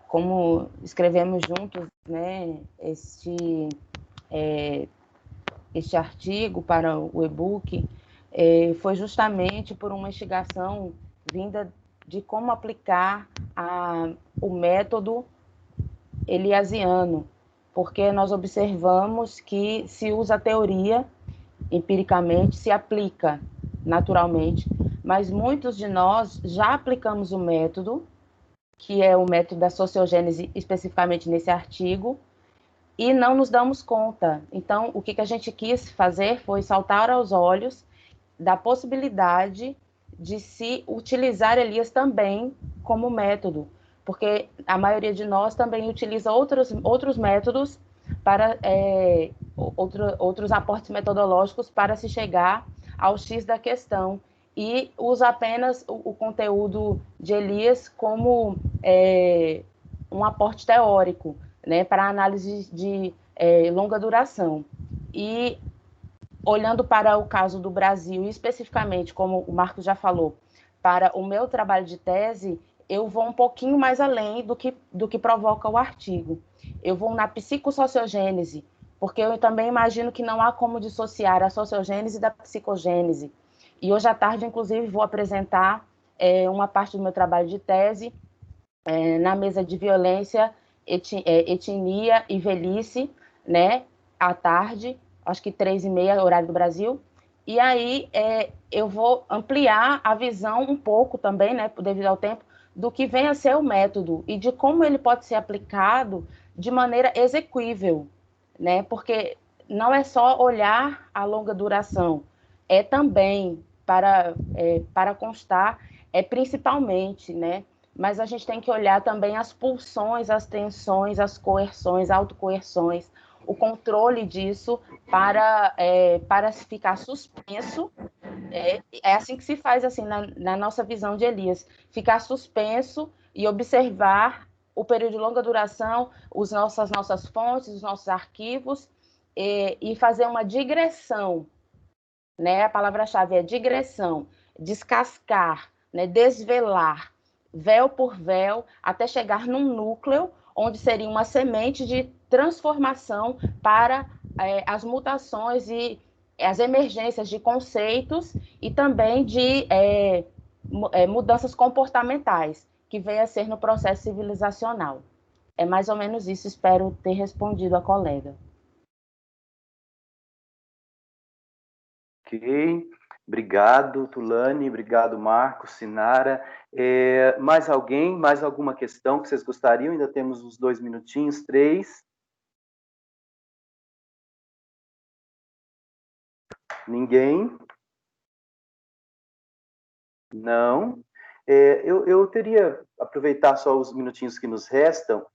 como escrevemos juntos, né, este artigo para o e-book, foi justamente por uma instigação vinda de como aplicar o método eliasiano, porque nós observamos que se usa a teoria empiricamente, se aplica naturalmente, mas muitos de nós já aplicamos o método, que é o método da sociogênese, especificamente nesse artigo, e não nos damos conta. Então, o que a gente quis fazer foi saltar aos olhos da possibilidade de se utilizar Elias também como método, porque a maioria de nós também utiliza outros métodos para outros aportes metodológicos para se chegar ao X da questão e usa apenas o conteúdo de Elias como um aporte teórico, né, para análise de longa duração. E olhando para o caso do Brasil, e especificamente, como o Marcos já falou, para o meu trabalho de tese, eu vou um pouquinho mais além do que provoca o artigo. Eu vou na psicossociogênese, porque eu também imagino que não há como dissociar a sociogênese da psicogênese. E hoje à tarde, inclusive, vou apresentar uma parte do meu trabalho de tese na mesa de violência, etnia e velhice, né, à tarde, acho que 3h30, horário do Brasil. E aí eu vou ampliar a visão um pouco também, né, devido ao tempo, do que vem a ser o método e de como ele pode ser aplicado de maneira execuível, né? Porque não é só olhar a longa duração, é também para constar, principalmente, né? Mas a gente tem que olhar também as pulsões, as tensões, as coerções, autocoerções, o controle disso para ficar suspenso. É assim que se faz, assim, na nossa visão de Elias, ficar suspenso e observar o período de longa duração, as nossas fontes, os nossos arquivos, e fazer uma digressão, né? A palavra-chave é digressão, descascar, né? Desvelar, véu por véu, até chegar num núcleo, onde seria uma semente de transformação para as mutações e as emergências de conceitos e também de mudanças comportamentais, que venha a ser no processo civilizacional. É mais ou menos isso, espero ter respondido a colega. Ok, obrigado, Tulane, obrigado, Marcos, Sinara. Mais alguém, mais alguma questão que vocês gostariam? Ainda temos uns 2 minutinhos, 3. Ninguém? Não? Eu teria, aproveitar só os minutinhos que nos restam,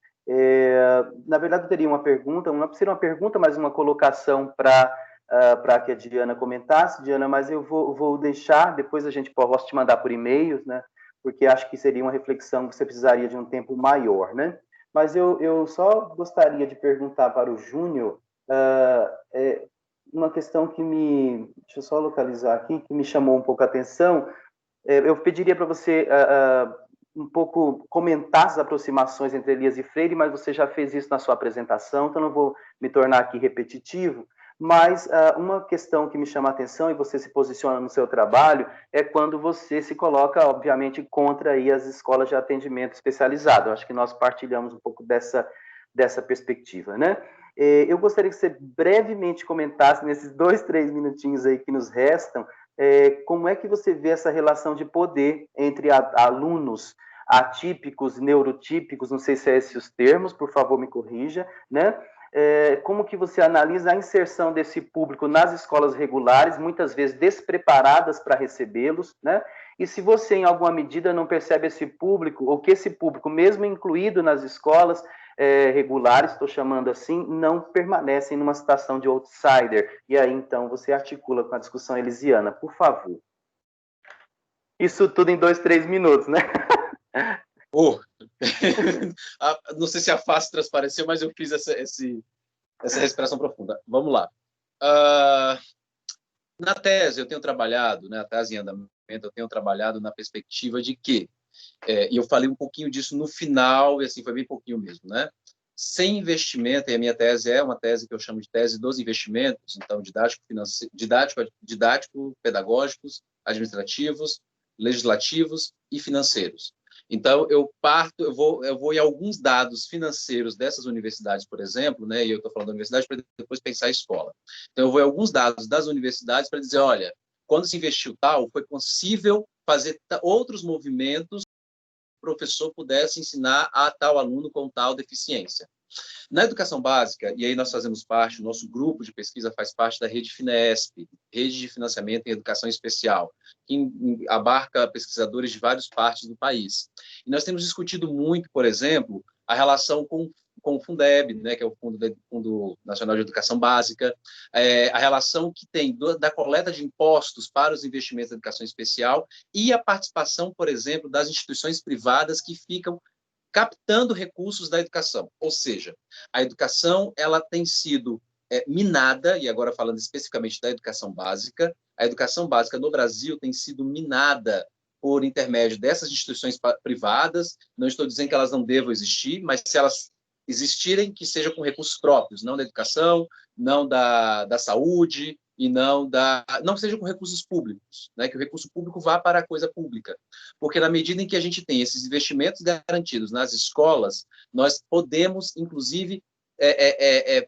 na verdade eu teria uma pergunta, não seria uma pergunta, mas uma colocação para que a Diana comentasse, Diana, mas eu vou deixar, depois posso te mandar por e-mails, né? Porque acho que seria uma reflexão que você precisaria de um tempo maior, né? Mas eu só gostaria de perguntar para o Júnior uma questão deixa eu só localizar aqui, que me chamou um pouco a atenção. Eu pediria para você um pouco comentar as aproximações entre Elias e Freire, mas você já fez isso na sua apresentação, então não vou me tornar aqui repetitivo. Mas uma questão que me chama a atenção, e você se posiciona no seu trabalho, é quando você se coloca, obviamente, contra aí as escolas de atendimento especializado. Eu acho que nós partilhamos um pouco dessa perspectiva, né? Eu gostaria que você brevemente comentasse, nesses 2, 3 minutinhos aí que nos restam, como é que você vê essa relação de poder entre alunos atípicos, neurotípicos, não sei se é esses os termos, por favor me corrija, né? Como que você analisa a inserção desse público nas escolas regulares, muitas vezes despreparadas para recebê-los, né? E se você, em alguma medida, não percebe esse público, ou que esse público, mesmo incluído nas escolas regulares, estou chamando assim, não permanecem numa situação de outsider. E aí, então, você articula com a discussão elisiana, por favor. Isso tudo em 2, 3 minutos, né? Não sei se a face transpareceu, mas eu fiz essa respiração profunda. Vamos lá. Na tese, eu tenho trabalhado, né, a tese em andamento, eu tenho trabalhado na perspectiva de que, e eu falei um pouquinho disso no final, e assim, foi bem pouquinho mesmo, né? Sem investimento, e a minha tese é uma tese que eu chamo de tese dos investimentos, então didático, pedagógicos, administrativos, legislativos e financeiros. Então, eu vou em alguns dados financeiros dessas universidades, por exemplo, né, e eu estou falando da universidade para depois pensar em escola. Então, eu vou em alguns dados das universidades para dizer, olha, quando se investiu tal, foi possível fazer outros movimentos que o professor pudesse ensinar a tal aluno com tal deficiência. Na educação básica, e aí nós fazemos parte, o nosso grupo de pesquisa faz parte da Rede Finesp, Rede de Financiamento em Educação Especial, que abarca pesquisadores de várias partes do país. E nós temos discutido muito, por exemplo, a relação com o Fundeb, né, que é o Fundo Nacional de Educação Básica, a relação que tem da coleta de impostos para os investimentos em educação especial e a participação, por exemplo, das instituições privadas que ficam captando recursos da educação. Ou seja, a educação ela tem sido minada, e agora falando especificamente da educação básica, a educação básica no Brasil tem sido minada por intermédio dessas instituições privadas. Não estou dizendo que elas não devam existir, mas se elas existirem, que seja com recursos próprios, não da educação, não da saúde, e não seja com recursos públicos, né? Que o recurso público vá para a coisa pública. Porque na medida em que a gente tem esses investimentos garantidos nas escolas, nós podemos, inclusive,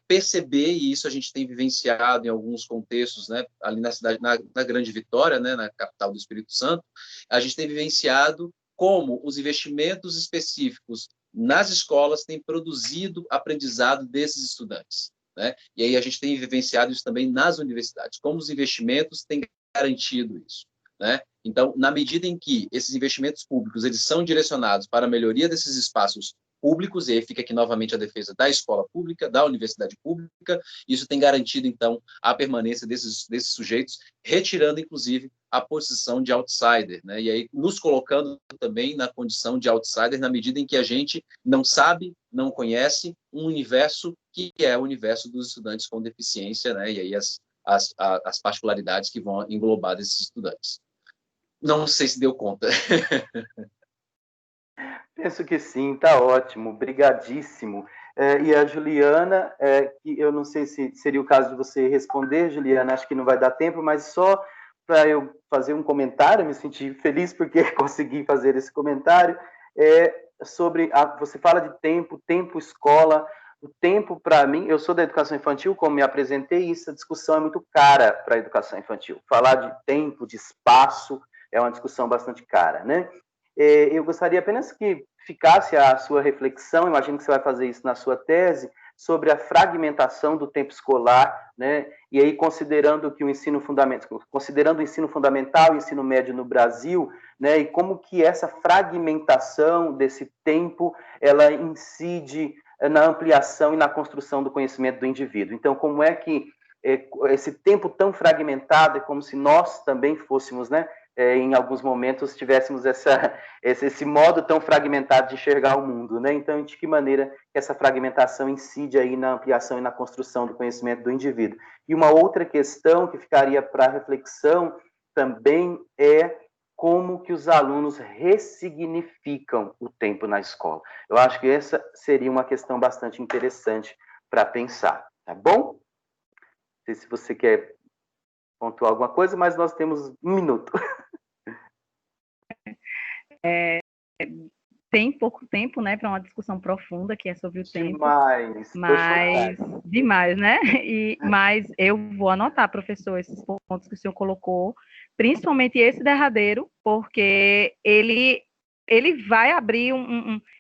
perceber, e isso a gente tem vivenciado em alguns contextos, né, ali na cidade, na Grande Vitória, né, na capital do Espírito Santo, a gente tem vivenciado como os investimentos específicos nas escolas têm produzido aprendizado desses estudantes, né? E aí a gente tem vivenciado isso também nas universidades, como os investimentos têm garantido isso, né? Então, na medida em que esses investimentos públicos eles são direcionados para a melhoria desses espaços públicos, e aí fica aqui novamente a defesa da escola pública, da universidade pública, isso tem garantido, então, a permanência desses sujeitos, retirando, inclusive, a posição de outsider, né? E aí nos colocando também na condição de outsider, na medida em que a gente não sabe, não conhece um universo que é o universo dos estudantes com deficiência, né? E aí as particularidades que vão englobar esses estudantes. Não sei se deu conta. Penso que sim, tá ótimo, brigadíssimo. E a Juliana, que eu não sei se seria o caso de você responder, Juliana, acho que não vai dar tempo, mas só para eu fazer um comentário, me senti feliz porque consegui fazer esse comentário, sobre, você fala de tempo escola, o tempo para mim, eu sou da educação infantil, como me apresentei, e essa discussão é muito cara para a educação infantil. Falar de tempo, de espaço, é uma discussão bastante cara, né? Eu gostaria apenas que ficasse a sua reflexão, imagino que você vai fazer isso na sua tese, sobre a fragmentação do tempo escolar, né? E aí considerando que o ensino fundamental, considerando o ensino fundamental e o ensino médio no Brasil, né? E como que essa fragmentação desse tempo, ela incide na ampliação e na construção do conhecimento do indivíduo. Então, como é que esse tempo tão fragmentado é como se nós também fôssemos, né? Em alguns momentos tivéssemos esse modo tão fragmentado de enxergar o mundo, né? Então, de que maneira que essa fragmentação incide aí na ampliação e na construção do conhecimento do indivíduo? E uma outra questão que ficaria para reflexão também é como que os alunos ressignificam o tempo na escola. Eu acho que essa seria uma questão bastante interessante para pensar, tá bom? Não sei se você quer pontuar alguma coisa, mas nós temos 1 minuto. Tem pouco tempo, né, para uma discussão profunda que é sobre o tempo. Mas demais, né? Mas eu vou anotar, professor, esses pontos que o senhor colocou, principalmente esse derradeiro, porque ele vai abrir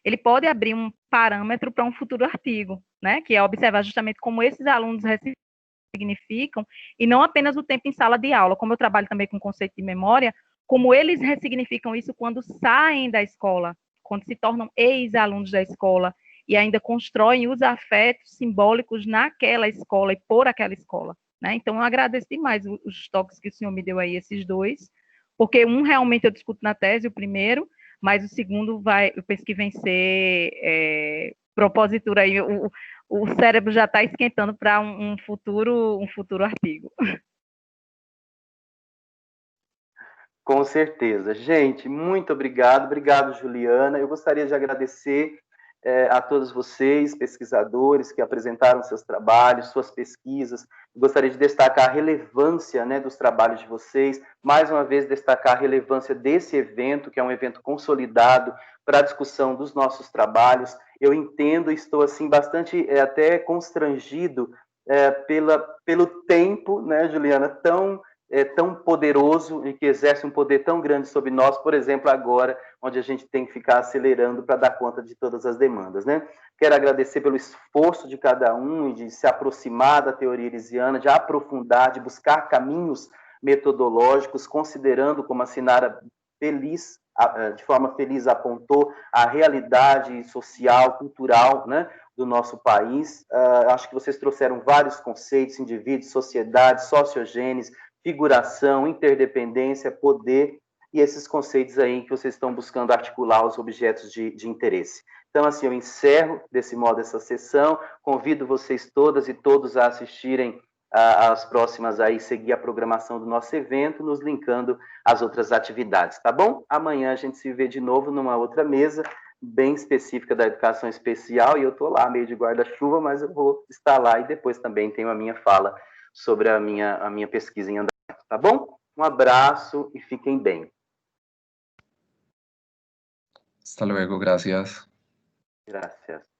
ele pode abrir um parâmetro para um futuro artigo, né? Que é observar justamente como esses alunos ressignificam, e não apenas o tempo em sala de aula, como eu trabalho também com conceito de memória, como eles ressignificam isso quando saem da escola, quando se tornam ex-alunos da escola, e ainda constroem os afetos simbólicos naquela escola e por aquela escola, né? Então, eu agradeço demais os toques que o senhor me deu aí, esses dois, porque um realmente eu discuto na tese, o primeiro, mas o segundo eu penso que vem ser propositura aí, o cérebro já está esquentando para um futuro artigo. Com certeza. Gente, muito obrigado. Obrigado, Juliana. Eu gostaria de agradecer a todos vocês, pesquisadores, que apresentaram seus trabalhos, suas pesquisas. Gostaria de destacar a relevância, né, dos trabalhos de vocês. Mais uma vez, destacar a relevância desse evento, que é um evento consolidado para a discussão dos nossos trabalhos. Eu entendo e estou assim, bastante até constrangido pelo tempo, né, Juliana, tão poderoso e que exerce um poder tão grande sobre nós, por exemplo, agora, onde a gente tem que ficar acelerando para dar conta de todas as demandas, né? Quero agradecer pelo esforço de cada um e de se aproximar da teoria elisiana, de aprofundar, de buscar caminhos metodológicos, considerando, como a Sinara de forma feliz apontou, a realidade social, cultural, né, do nosso país. Acho que vocês trouxeram vários conceitos, indivíduos, sociedade, sociogênese, figuração, interdependência, poder, e esses conceitos aí que vocês estão buscando articular os objetos de interesse. Então, assim, eu encerro desse modo essa sessão, convido vocês todas e todos a assistirem às próximas aí, seguir a programação do nosso evento, nos linkando às outras atividades, tá bom? Amanhã a gente se vê de novo numa outra mesa, bem específica da educação especial, e eu estou lá meio de guarda-chuva, mas eu vou estar lá, e depois também tenho a minha fala sobre a minha pesquisa em andamento, tá bom? Um abraço e fiquem bem. Hasta luego, gracias. Gracias.